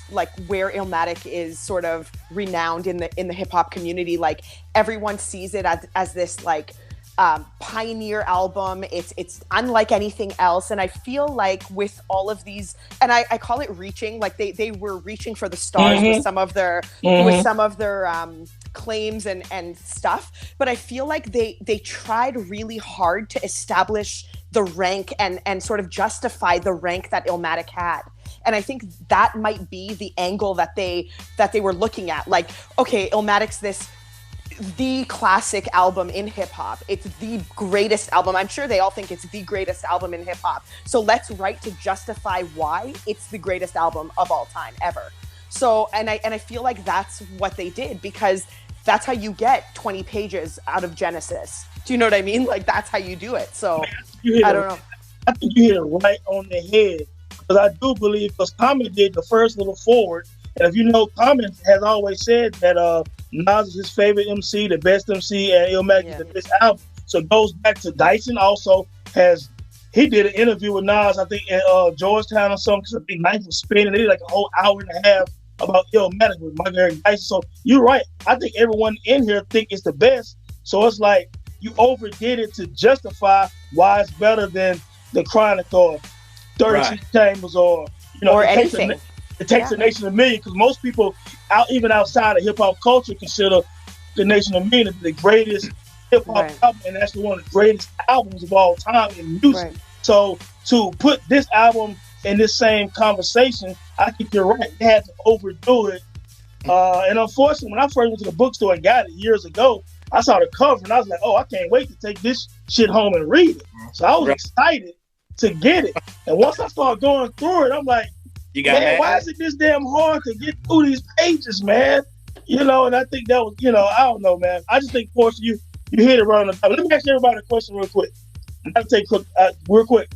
like where Illmatic is sort of renowned in the hip hop community. Like everyone sees it as this like pioneer album. It's unlike anything else. And I feel like with all of these, and I call it reaching, like they were reaching for the stars with some of their claims and stuff. But I feel like they tried really hard to establish the rank and sort of justify the rank that Illmatic had. And I think that might be the angle that they were looking at. Like, okay, Illmatic's the classic album in hip hop. It's the greatest album. I'm sure they all think it's the greatest album in hip hop. So let's write to justify why it's the greatest album of all time ever. So, and I feel like that's what they did, because that's how you get 20 pages out of Genesis. Do you know what I mean? Like, that's how you do it. So, I don't know. I think you hit it right on the head. Because I do believe, because Common did the first little forward. And if you know, Common has always said that Nas is his favorite MC, the best MC, and Illmatic is the best album. So it goes back to Dyson also he did an interview with Nas, I think, at Georgetown or something, because I think Ninth was spinning. They did like a whole hour and a half about Illmatic with Michael Eric Dyson. So you're right. I think everyone in here think it's the best. So it's like you overdid it to justify why it's better than the Chronic or 36 Chambers or anything. It takes a Nation of Million, because most people, even outside of hip hop culture, consider the Nation of Million to be the greatest hip hop album, and that's one of the greatest albums of all time in music. Right. So to put this album in this same conversation, I think you're right. They had to overdo it. And unfortunately, when I first went to the bookstore and got it years ago, I saw the cover and I was like, oh, I can't wait to take this shit home and read it. So I was excited to get it. And once I started going through it, I'm like, man, why is it this damn hard to get through these pages, man? And I think that was, I don't know, man. I just think, Portia, you hit it right on the top. Let me ask everybody a question real quick. I'll take real quick.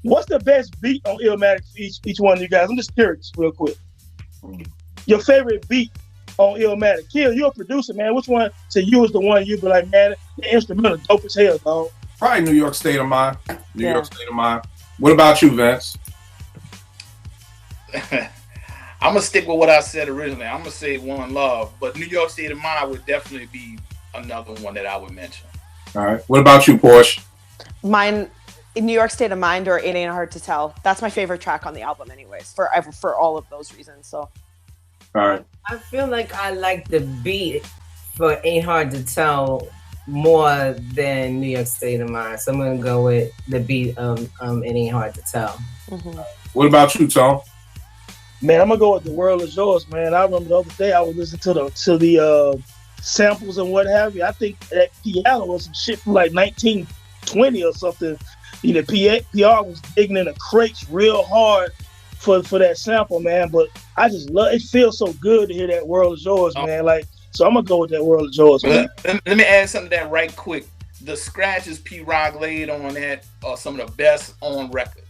What's the best beat on Illmatic for each one of you guys? I'm just curious, real quick. Your favorite beat on Illmatic. Kill, you're a producer, man. Which one to you is the one you'd be like, man, the instrumental dope as hell, dog? Probably New York State of Mind. New York State of Mind. What about you, Vince? I'm gonna stick with what I said originally. I'm gonna say One Love, but New York State of Mind would definitely be another one that I would mention. All right. What about you, Porsche? Mine, New York State of Mind or It Ain't Hard to Tell. That's my favorite track on the album, anyways. For all of those reasons. So. All right. I feel like I like the beat for Ain't Hard to Tell more than New York State of Mind. So I'm gonna go with the beat of It Ain't Hard to Tell. Mm-hmm. What about you, Tom? Man, I'm gonna go with The World Is Yours, man. I remember the other day I was listening to the samples and what have you. I think that piano was some shit from like 1920 or something. PR was digging in the crates real hard for that sample, man. But I just love it. Feels so good to hear That World Is Yours, man. Like, so I'm gonna go with That World Is Yours, man. Let me add something to that right quick. The scratches P Rock laid on that are some of the best on record.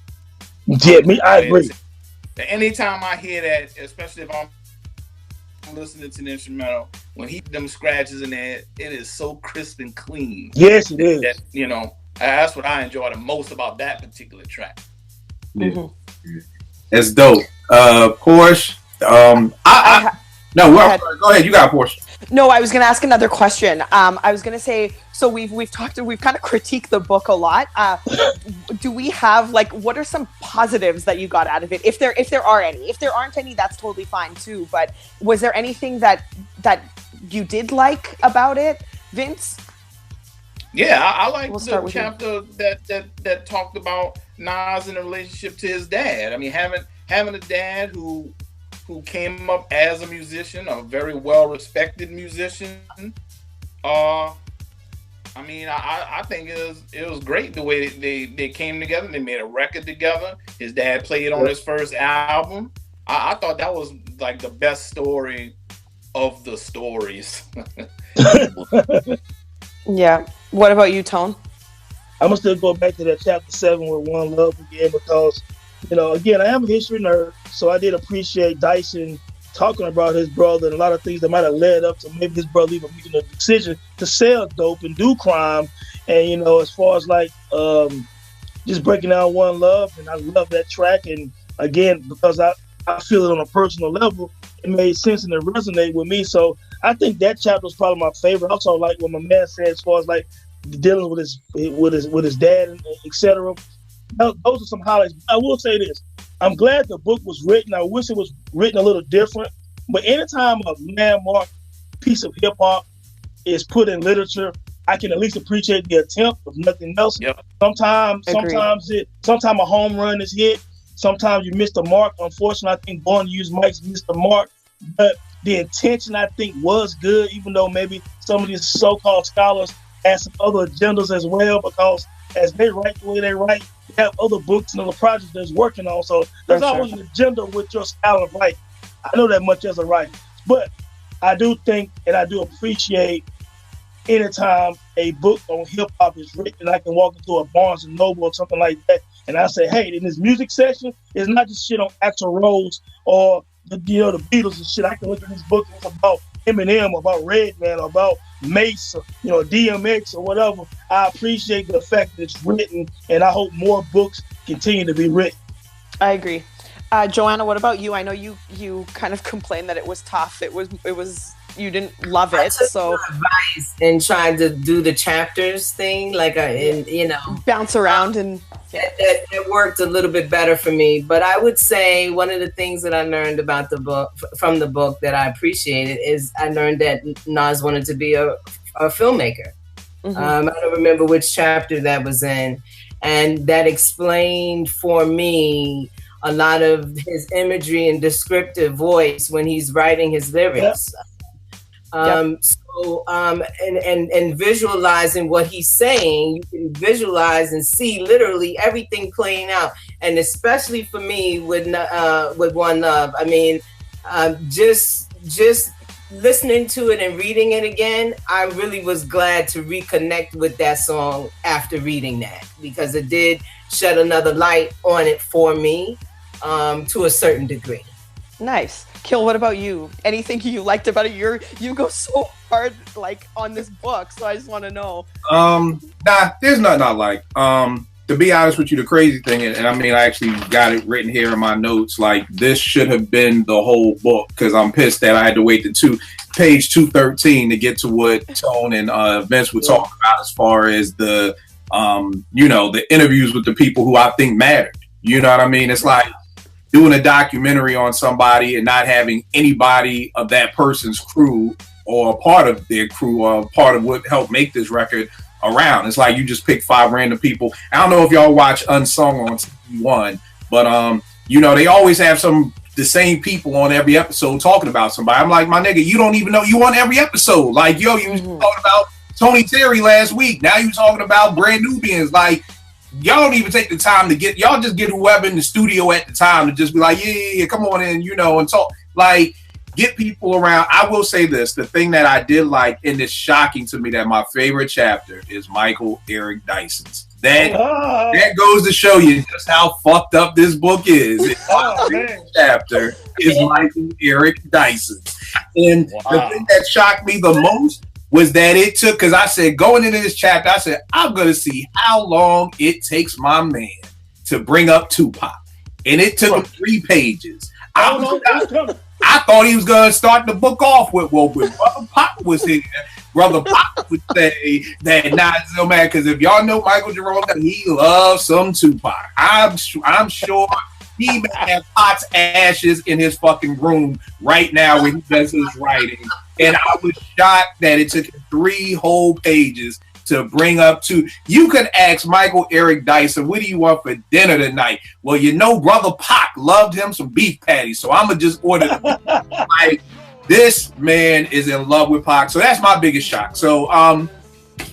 Yeah, I agree. Anytime I hear that, especially if I'm listening to the instrumental, when he them scratches in there, it is so crisp and clean. Yes, it is. That, you know, that's what I enjoy the most about that particular track. Yeah. Mm-hmm. That's dope. Porsche. Go ahead. You got Porsche. No, I was going to ask another question. I was going to say, so we've kind of critiqued the book a lot. Do we have, like, what are some positives that you got out of it? If there are any. If there aren't any, that's totally fine too. But was there anything that you did like about it, Vince? Yeah, I like the chapter that talked about Nas in a relationship to his dad. I mean, having a dad who came up as a musician, a very well-respected musician. I mean, I think it was great the way they came together. They made a record together. His dad played on his first album. I thought that was like the best story of the stories. Yeah. What about you, Tone? I'm gonna still go back to that chapter 7 with One Love again, because, you know, again, I am a history nerd, so I did appreciate Dyson talking about his brother and a lot of things that might have led up to maybe his brother even making a decision to sell dope and do crime. And, you know, as far as like just breaking down One Love, and I love that track. And again, because I feel it on a personal level, it made sense and it resonated with me. So I think that chapter was probably my favorite. Also, like what my man said, as far as like dealing with his dad and etc. Those are some highlights. I will say this: I'm glad the book was written. I wish it was written a little different. But anytime a landmark piece of hip hop is put in literature, I can at least appreciate the attempt, if nothing else. Yep. Sometimes a home run is hit. Sometimes you miss the mark. Unfortunately, I think Born to Use Mike's missed the mark. But the intention, I think, was good, even though maybe some of these so-called scholars have some other agendas as well, because as they write the way they write, they have other books and other projects they're working on. So there's always an agenda with your style of writing. I know that much as a writer. But I do think and I do appreciate anytime a book on hip-hop is written, I can walk into a Barnes & Noble or something like that, and I say, hey, in this music section, it's not just shit on Axl Rose or the Beatles and shit. I can look at these books about Eminem, about Redman, about Mace, or, DMX or whatever. I appreciate the fact that it's written, and I hope more books continue to be written. I agree. Joanna, what about you? I know you kind of complained that it was tough. It was you didn't love it. So advice and trying to do the chapters thing, like bounce around and it worked a little bit better for me. But I would say one of the things that I learned about the book from the book that I appreciated is I learned that Nas wanted to be a filmmaker. Mm-hmm. I don't remember which chapter that was in, and that explained for me a lot of his imagery and descriptive voice when he's writing his lyrics. Yep. And visualizing what he's saying, you can visualize and see literally everything playing out. And especially for me with One Love, I mean, just listening to it and reading it again, I really was glad to reconnect with that song after reading that, because it did shed another light on it for me, to a certain degree. Nice. Kill, what about you? Anything you liked about it? You go so hard like on this book, so I just want to know. Nah, there's nothing I like. To be honest with you, the crazy thing, and I mean, I actually got it written here in my notes, like this should have been the whole book, because I'm pissed that I had to wait to page 213 to get to what Tone and Vince were talking about as far as the the interviews with the people who I think mattered. You know what I mean? It's like doing a documentary on somebody and not having anybody of that person's crew or a part of their crew or part of what helped make this record around. It's like you just pick 5 random people. I don't know if y'all watch Unsung on TV1, but they always have the same people on every episode talking about somebody. I'm like, my nigga, you don't even know you on every episode. Like, you was talking about Tony Terry last week. Now you talking about Brand Nubians. Like, y'all don't even take the time to y'all just get whoever in the studio at the time to just be like, yeah, come on in, and talk. Like, get people around. I will say this, the thing that I did like, and it's shocking to me, that my favorite chapter is Michael Eric Dyson's. That goes to show you just how fucked up this book is. My favorite chapter is Michael Eric Dyson's. And the thing that shocked me the most was that it took, because I said, going into this chapter, I said, I'm going to see how long it takes my man to bring up Tupac. And it took him 3 pages. I thought he was going to start the book off with, well, when Brother Pop was here, Brother Pop would say that, nah, it's no matter, because if y'all know Michael Jerome, he loves some Tupac. I'm sure he may have Pac's ashes in his fucking room right now when he does his writing. And I was shocked that it took 3 whole pages to bring up to. You could ask Michael Eric Dyson, what do you want for dinner tonight? Well, you know, Brother Pac loved him some beef patties, so I'm going to just order them. Like, this man is in love with Pac. So that's my biggest shock. So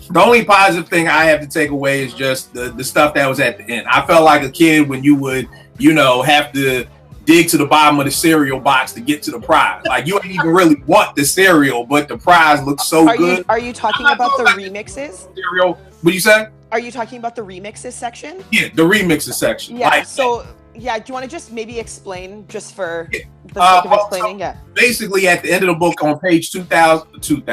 the only positive thing I have to take away is just the stuff that was at the end. I felt like a kid when you would, you know, have to dig to the bottom of the cereal box to get to the prize. Like, you ain't even really want the cereal, but the prize looks so good. Are you talking about the remixes? Cereal. What you say? Are you talking about the remixes section? Yeah, the remixes section. Yeah. Like, so, yeah, do you want to just maybe explain, just for the sake of explaining? Yeah. Basically, at the end of the book, on page 2002,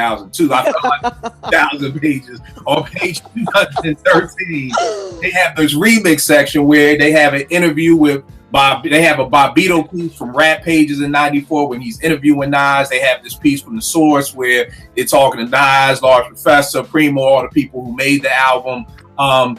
I felt like 2,000 pages. On page 213, they have this remix section where they have an interview with Bob. They have a Bobbito piece from Rap Pages in '94 when he's interviewing Nas. They have this piece from The Source where they're talking to Nas, Large Professor, Primo, all the people who made the album, and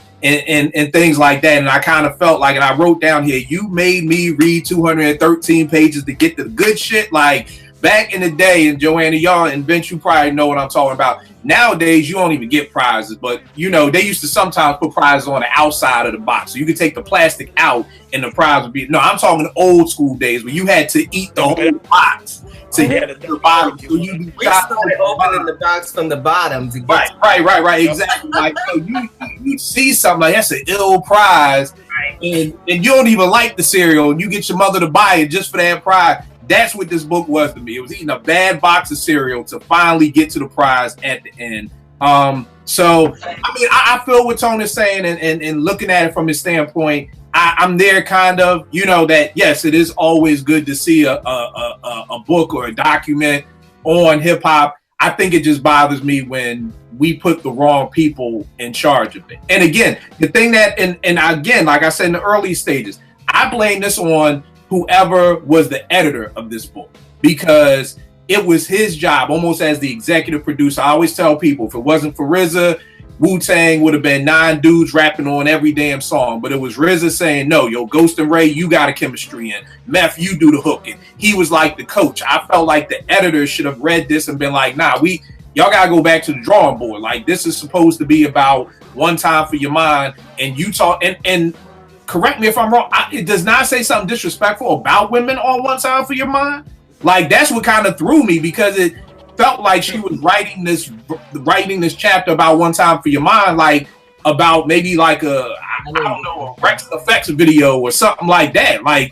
things like that. And I kind of felt like, and I wrote down here, you made me read 213 pages to get the good shit. Like, back in the day, and Joanna, y'all, and Vince, you probably know what I'm talking about. Nowadays, you don't even get prizes, but, you know, they used to sometimes put prizes on the outside of the box. So you could take the plastic out and the prize would be, no, I'm talking old school days where you had to eat the whole box to get to the bottom. So you started opening the box from the bottom to get right, exactly. Like, you see something like that's an ill prize, and you don't even like the cereal, and you get your mother to buy it just for that prize. That's what this book was to me. It was eating a bad box of cereal to finally get to the prize at the end. So, I mean, I feel what Tone is saying, and looking at it from his standpoint, I'm there kind of, you know, that, yes, it is always good to see a book or a document on hip hop. I think it just bothers me when we put the wrong people in charge of it. And again, the thing that, and again, like I said in the early stages, I blame this on whoever was the editor of this book, because it was his job, almost as the executive producer. I always tell people, if it wasn't for RZA, Wu-Tang would have been 9 dudes rapping on every damn song. But it was RZA saying, no, yo, Ghost and Ray, you got a chemistry in. Meth, you do the hooking. He was like the coach. I felt like the editor should have read this and been like, nah, y'all got to go back to the drawing board. Like, this is supposed to be about One Time for Your Mind. And you talk, and correct me if I'm wrong, it does not say something disrespectful about women on One Time for Your Mind. Like, that's what kind of threw me, because it felt like she was writing this chapter about One Time for Your Mind, like about maybe like I don't know, a Rex Effects video or something like that. Like,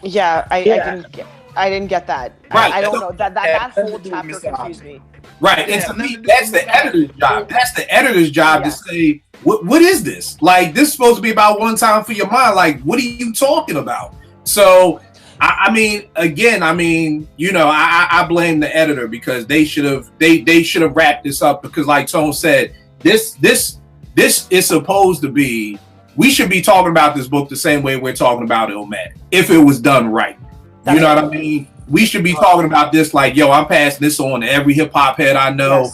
yeah, I didn't get that. Right. I don't know that whole chapter confused me. Right, and to me, that's the editor's job. That's the editor's job to say, what is this? Like, this is supposed to be about One Time for Your Mind. Like, what are you talking about? So, I mean, you know, I blame the editor, because they should have wrapped this up, because like Tone said, this is supposed to be, we should be talking about this book the same way we're talking about Illmatic, if it was done right. You know what I mean? We should be talking about this like, yo, I'm passing this on to every hip hop head I know.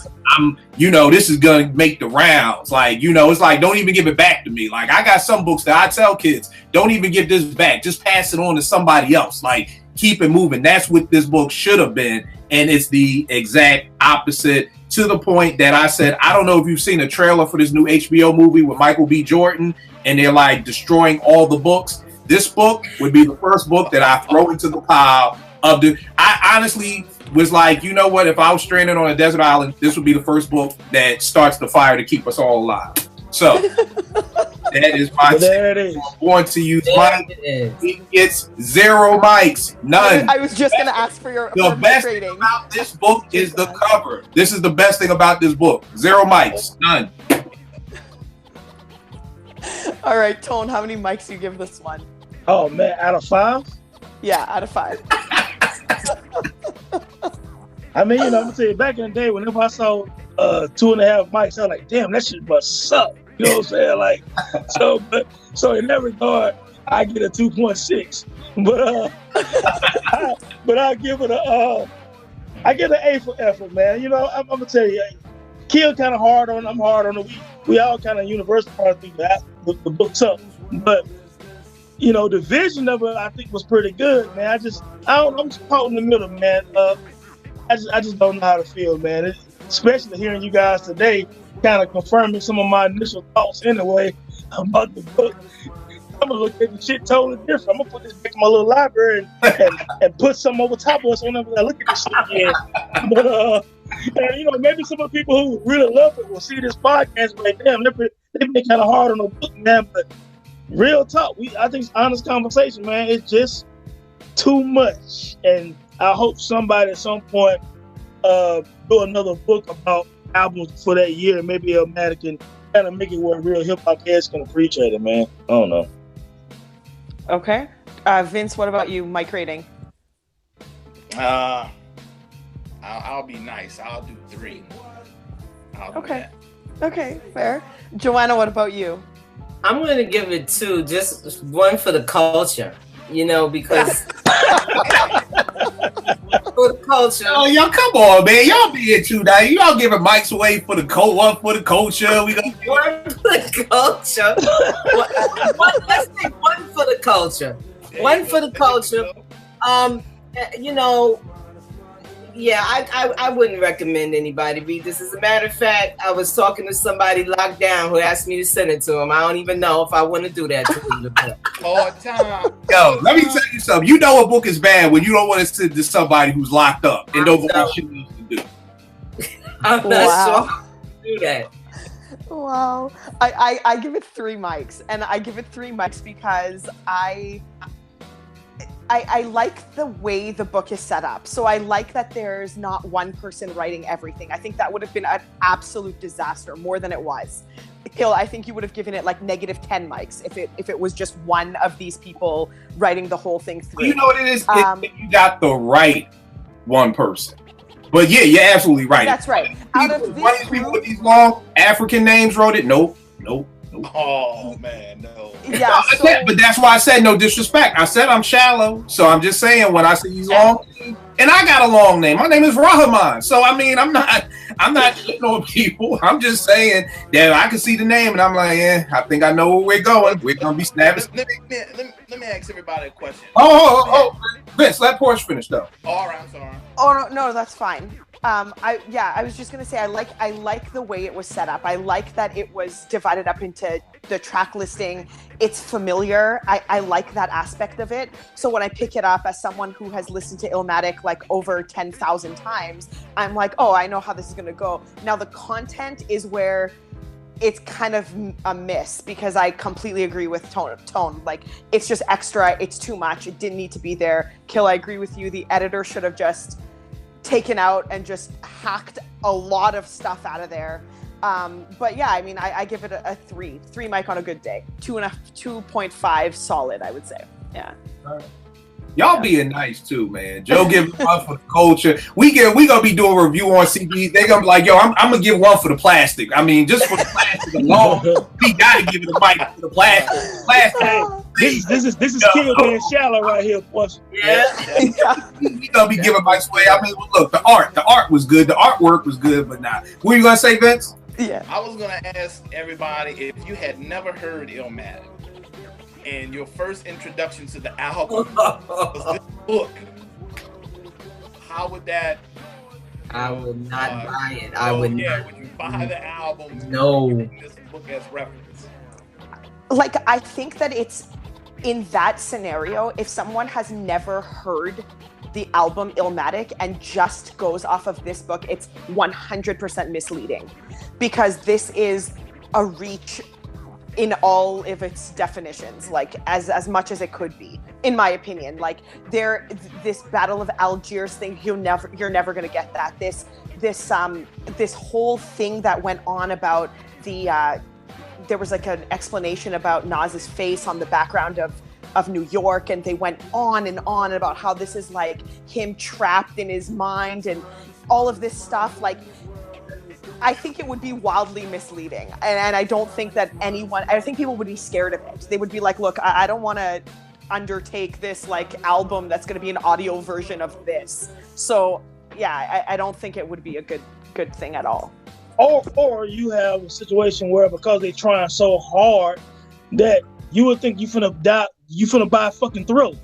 Yes. This is gonna make the rounds. Like, you know, it's like, don't even give it back to me. Like, I got some books that I tell kids, don't even give this back. Just pass it on to somebody else. Like, keep it moving. That's what this book should have been. And it's the exact opposite, to the point that I said, I don't know if you've seen a trailer for this new HBO movie with Michael B. Jordan, and they're like destroying all the books. This book would be the first book that I throw into the pile of I honestly was like, you know what? If I was stranded on a desert island, this would be the first book that starts the fire to keep us all alive. So that is my there it is. I'm going to use mine. It's 0 mics, none. I was just gonna ask for your the best thing about this book is the cover. This is the best thing about this book. 0 mics, none. All right, Tone, how many mics do you give this one? Oh man, out of 5? Yeah, out of 5. I mean, I'm gonna tell you, back in the day, whenever I saw 2.5 mics, I was like, damn, that shit must suck. You know what I'm saying? Like, so in that regard, I get a 2.6. But I give it I get an A for effort, man. I'm gonna tell you, Kill kind of hard on. I'm hard on it. We all kind of universal part of the book's up, but the vision of it I think was pretty good, man. I'm just caught in the middle, man. I just don't know how to feel, man. Especially hearing you guys today, kind of confirming some of my initial thoughts anyway about the book. I'm gonna look at the shit totally different. I'm gonna put this back in my little library and put something over top of us whenever I look at this shit again. But maybe some of the people who really love it will see this podcast and be like, damn, they've been kind of hard on the book, man. But real talk, I think it's honest conversation, man. It's just too much, and I hope somebody at some point do another book about albums for that year. Maybe Illmatic can kind of make it where real hip hop heads can appreciate it, man. I don't know. Okay, Vince, what about you? Mic rating? I'll be nice. I'll do 3. Okay. Okay, fair. Joanna, what about you? I'm going to give it 2, just 1 for the culture, because for the culture. Oh, y'all, come on, man. Y'all be it too now. Y'all giving mics away for the 1 for the culture. We gonna 1 for the culture. Let's say 1 for the culture. 1 for the culture. Yeah, I wouldn't recommend anybody read this. As a matter of fact, I was talking to somebody locked down who asked me to send it to him. I don't even know if I want to do that to him. All time. Yo, let me tell you something. You know a book is bad when you don't want to send to somebody who's locked up and don't know what shit else to do. I'm not sure how to do that. Wow. I give it 3 mics, and I give it 3 mics because I like the way the book is set up. So I like that there's not one person writing everything. I think that would have been an absolute disaster, more than it was. Hill, I think you would have given it like -10 mics if it was just one of these people writing the whole thing through. You know what it is? You got the right one person. But yeah, you're absolutely right. That's right. Out of these people with these long African names wrote it. Nope. Oh man, no. Yeah, but that's why I said no disrespect. I said I'm shallow, so I'm just saying when I see these long, and I got a long name. My name is Rahman, so I mean I'm not shitting on people. I'm just saying that I can see the name, and I'm like, I think I know where we're going. We're gonna be snapping. Let me ask everybody a question. Oh, Vince, let Porsche finish though. All right, I'm sorry. Oh no, that's fine. I was just gonna say I like the way it was set up. I like that it was divided up into the track listing. It's familiar. I like that aspect of it. So when I pick it up as someone who has listened to Illmatic like over 10,000 times, I'm like, oh, I know how this is gonna go. Now the content is where it's kind of a miss, because I completely agree with tone. Like, it's just extra. It's too much. It didn't need to be there. Kill, I agree with you. The editor should have just taken out and just hacked a lot of stuff out of there. But yeah, I mean, I give it a 3 mic on a good day. 2.5 solid, I would say. Yeah. Y'all being nice too, man. Joe giving 1 for the culture. We gonna be doing a review on CDs. They gonna be like, yo, I'm gonna give 1 for the plastic. I mean, just for the plastic alone, we gotta give it a mic for the plastic. This is Kill being shallow right here, boys. Yeah. We gonna be giving mics away. I mean, look, the art was good. The artwork was good, but not. What are you gonna say, Vince? Yeah. I was gonna ask everybody if you had never heard Illmatic and your first introduction to the album was this book, how would that? I would not buy it. I would not. Would you buy the album? No. This book as reference. Like, I think that it's in that scenario, if someone has never heard the album Illmatic and just goes off of this book, it's 100% misleading, because this is a reach in all of its definitions, like as much as it could be, in my opinion. Like, this Battle of Algiers thing, you're never gonna get that. This whole thing that went on about there was like an explanation about Nas's face on the background of New York, and they went on and on about how this is like him trapped in his mind, and all of this stuff, like, I think it would be wildly misleading. And I don't think that I think people would be scared of it. They would be like, look, I don't want to undertake this like album that's going to be an audio version of this. So yeah, I don't think it would be a good thing at all. Or you have a situation where because they're trying so hard that you would think you finna buy a fucking Thriller.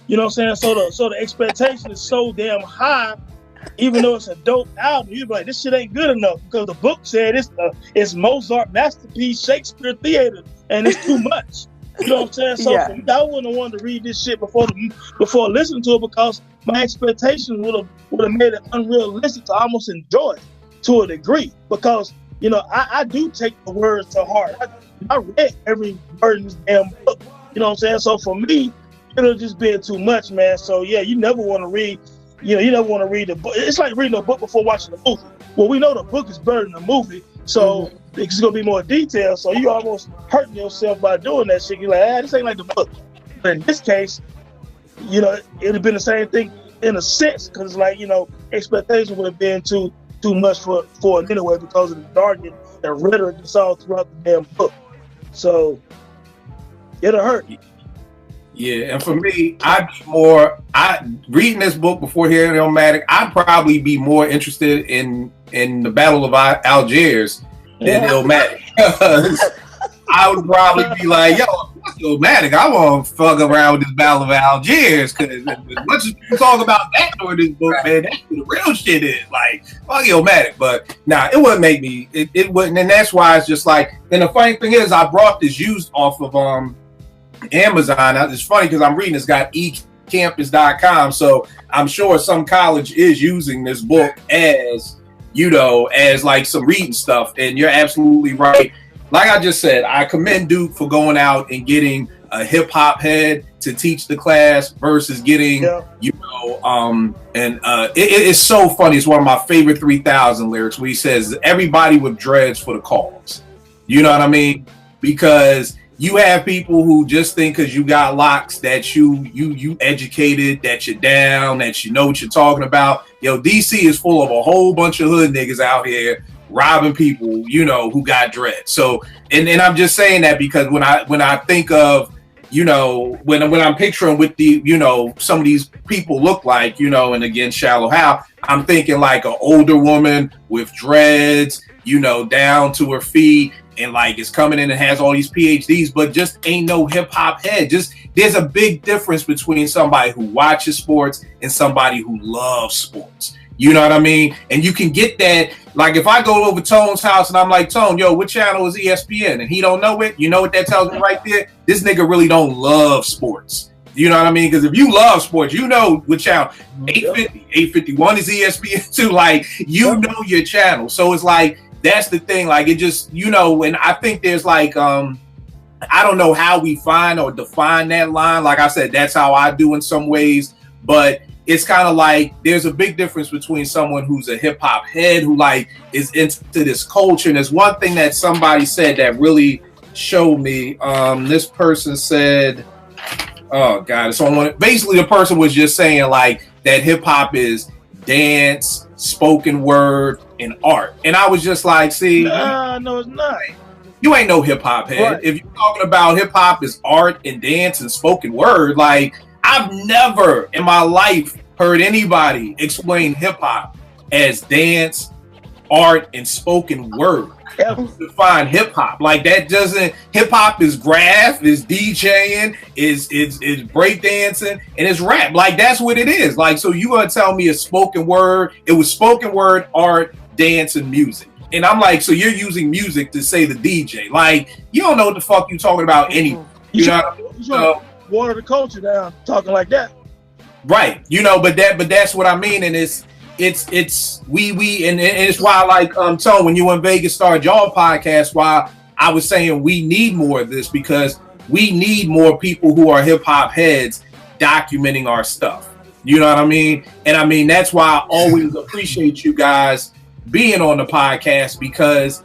You know what I'm saying? So the expectation is so damn high, even though it's a dope album, you'd be like, this shit ain't good enough because the book said it's Mozart masterpiece, Shakespeare theater, and it's too much. You know what I'm saying? So for me, I wouldn't have wanted to read this shit before listening to it because my expectations would have made it unrealistic to almost enjoy it to a degree. Because, you know, I do take the words to heart. I read every word in this damn book. You know what I'm saying? So for me, it'll just be too much, man. So yeah, you never want to read the book. It's like reading a book before watching a movie. Well, we know the book is better than the movie, so it's gonna be more detailed. So you almost hurting yourself by doing that shit. You're like, this ain't like the book. But in this case, you know, it'd have been the same thing in a sense, because like, you know, expectations would have been too much for it anyway because of the jargon and rhetoric that's all throughout the damn book. So it'll hurt. Yeah, and for me, reading this book before hearing Illmatic, I'd probably be more interested in the Battle of Algiers than Illmatic. I would probably be like, yo, what's Illmatic? I want to fuck around with this Battle of Algiers, because as much as you talk about that during this book, man, that's what the real shit is. Like, fuck Illmatic. But nah, it wouldn't make me, it wouldn't, and that's why it's just like, and the funny thing is, I brought this used off of Amazon. It's funny because I'm reading this guy ecampus.com, so I'm sure some college is using this book as, you know, as like some reading stuff. And you're absolutely right. Like I just said, I commend Duke for going out and getting a hip hop head to teach the class versus getting, you know, it's so funny. It's one of my favorite 3000 lyrics where he says, everybody with dreads for the cause. You know what I mean? Because you have people who just think because you got locks that you educated, that you're down, that you know what you're talking about. Yo, DC is full of a whole bunch of hood niggas out here robbing people, you know, who got dreads. So, and I'm just saying that because when I think of, you know, when I'm picturing what the, you know, some of these people look like, you know, and again, Shallow Hal, I'm thinking like an older woman with dreads, you know, down to her feet, and like is coming in and has all these PhDs, but just ain't no hip hop head. Just there's a big difference between somebody who watches sports and somebody who loves sports. You know what I mean? And you can get that. Like if I go over Tone's house and I'm like, Tone, yo, what channel is ESPN? And he don't know it. You know what that tells me right there? This nigga really don't love sports. You know what I mean? Because if you love sports, you know what channel. 850, 851 is ESPN too. Like, you know your channel. So it's like, that's the thing. Like, it just, you know, and I think there's like, I don't know how we find or define that line. Like I said, that's how I do in some ways. But it's kind of like there's a big difference between someone who's a hip hop head who like is into this culture. And there's one thing that somebody said that really showed me. This person said, oh God, so basically the person was just saying like that hip hop is dance, spoken word, and art. And I was just like, see, no, it's not. You ain't no hip hop head. Right. If you're talking about hip hop is art and dance and spoken word, like I've never in my life heard anybody explain hip hop as dance, art, and spoken word. Define hip hop like that doesn't. Hip hop is graph, is DJing, is breakdancing, and it's rap. Like that's what it is. Like so, you gonna tell me it's spoken word? It was spoken word, art, dance, and music. And I'm like, so you're using music to say the DJ? Like you don't know what the fuck you talking about anyway. You know, water the culture down talking like that. Right. You know, but that's what I mean, and it's we and it's why like Tone, when you in Vegas started y'all podcast, why I was saying we need more of this because we need more people who are hip hop heads documenting our stuff. You know what I mean? And I mean that's why I always appreciate you guys being on the podcast because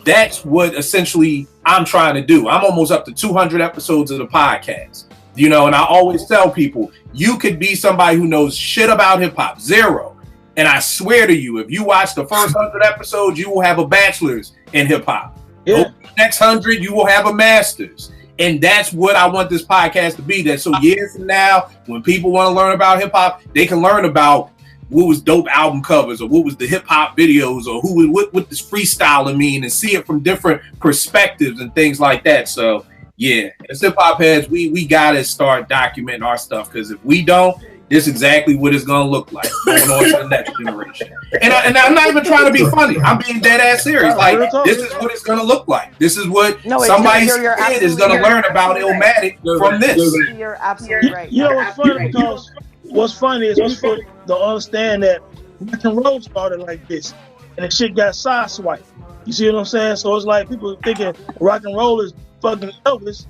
that's what essentially I'm trying to do. I'm almost up to 200 episodes of the podcast. You know, and I always tell people you could be somebody who knows shit about hip hop, zero. And I swear to you, if you watch the first 100 episodes, you will have a bachelor's in hip hop. Yeah. Over the next 100, you will have a master's. And that's what I want this podcast to be. That so years from now, when people want to learn about hip hop, they can learn about what was dope album covers, or what was the hip hop videos, or what this freestyling mean, and see it from different perspectives and things like that. So yeah, as hip hop heads, we gotta start documenting our stuff, because if we don't, this is exactly what it's gonna look like going on to the next generation. And I'm not even trying to be funny. I'm being dead ass serious. Like, this is what it's gonna look like. This is what somebody's kid is gonna learn about Illmatic from this. You're absolutely right. You know what's funny? Because what's funny is people don't understand that rock and roll started like this, and the shit got sideswiped. You see what I'm saying? So it's like people thinking rock and roll is fucking Elvis,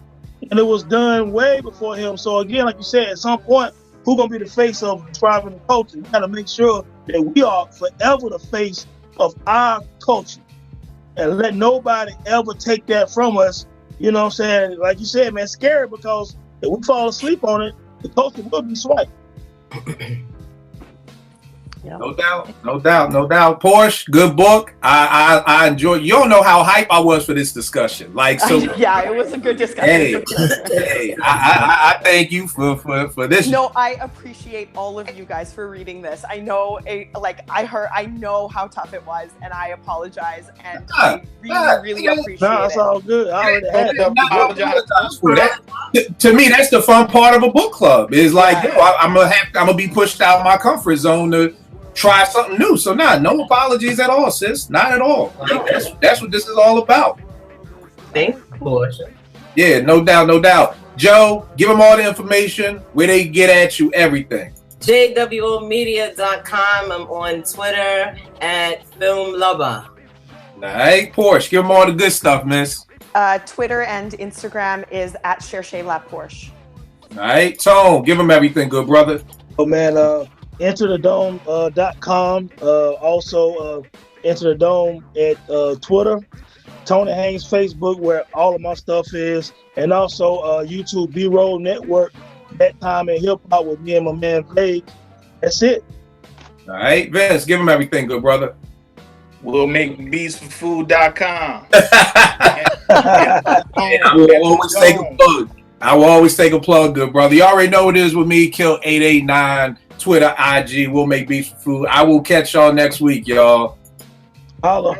and it was done way before him. So again, like you said, at some point, who's gonna be the face of driving the culture? We gotta make sure that we are forever the face of our culture, and let nobody ever take that from us. You know what I'm saying? Like you said, man, scary, because if we fall asleep on it, the culture will be swiped. Yeah. No doubt. Porsche, good book. I enjoy. You don't know how hype I was for this discussion. Like, so yeah, it was a good discussion. Hey, I thank you for this. No, I appreciate all of you guys for reading this. I know, I know how tough it was, and I apologize, and I really appreciate No, it's all good. I already had that. To me, that's the fun part of a book club. Is like, I'm gonna be pushed out of my comfort zone to try something new. So no apologies at all, sis. Not at all. Like, that's what this is all about. Thanks, Portia. Yeah, no doubt. Joe, give them all the information, where they get at you, everything. JWOmedia.com. I'm on Twitter at Film Lover. All right, Porsche, give them all the good stuff, miss. Twitter and Instagram is at ShareShaveLabPorsche. All right, Tone, give them everything, good brother. Oh man, enterthedome.com. Also, Enter the Dome at Twitter. Tony Haynes Facebook, where all of my stuff is, and also YouTube B-Roll Network. That Time in Hip Hop with me and my man Blake. That's it. All right, Vince, give them everything, good brother. We'll make beats for food.com. I will always take a plug, good brother. You already know what it is with me, Kill889, Twitter, IG. We'll make beats for food. I will catch y'all next week, y'all. Holla.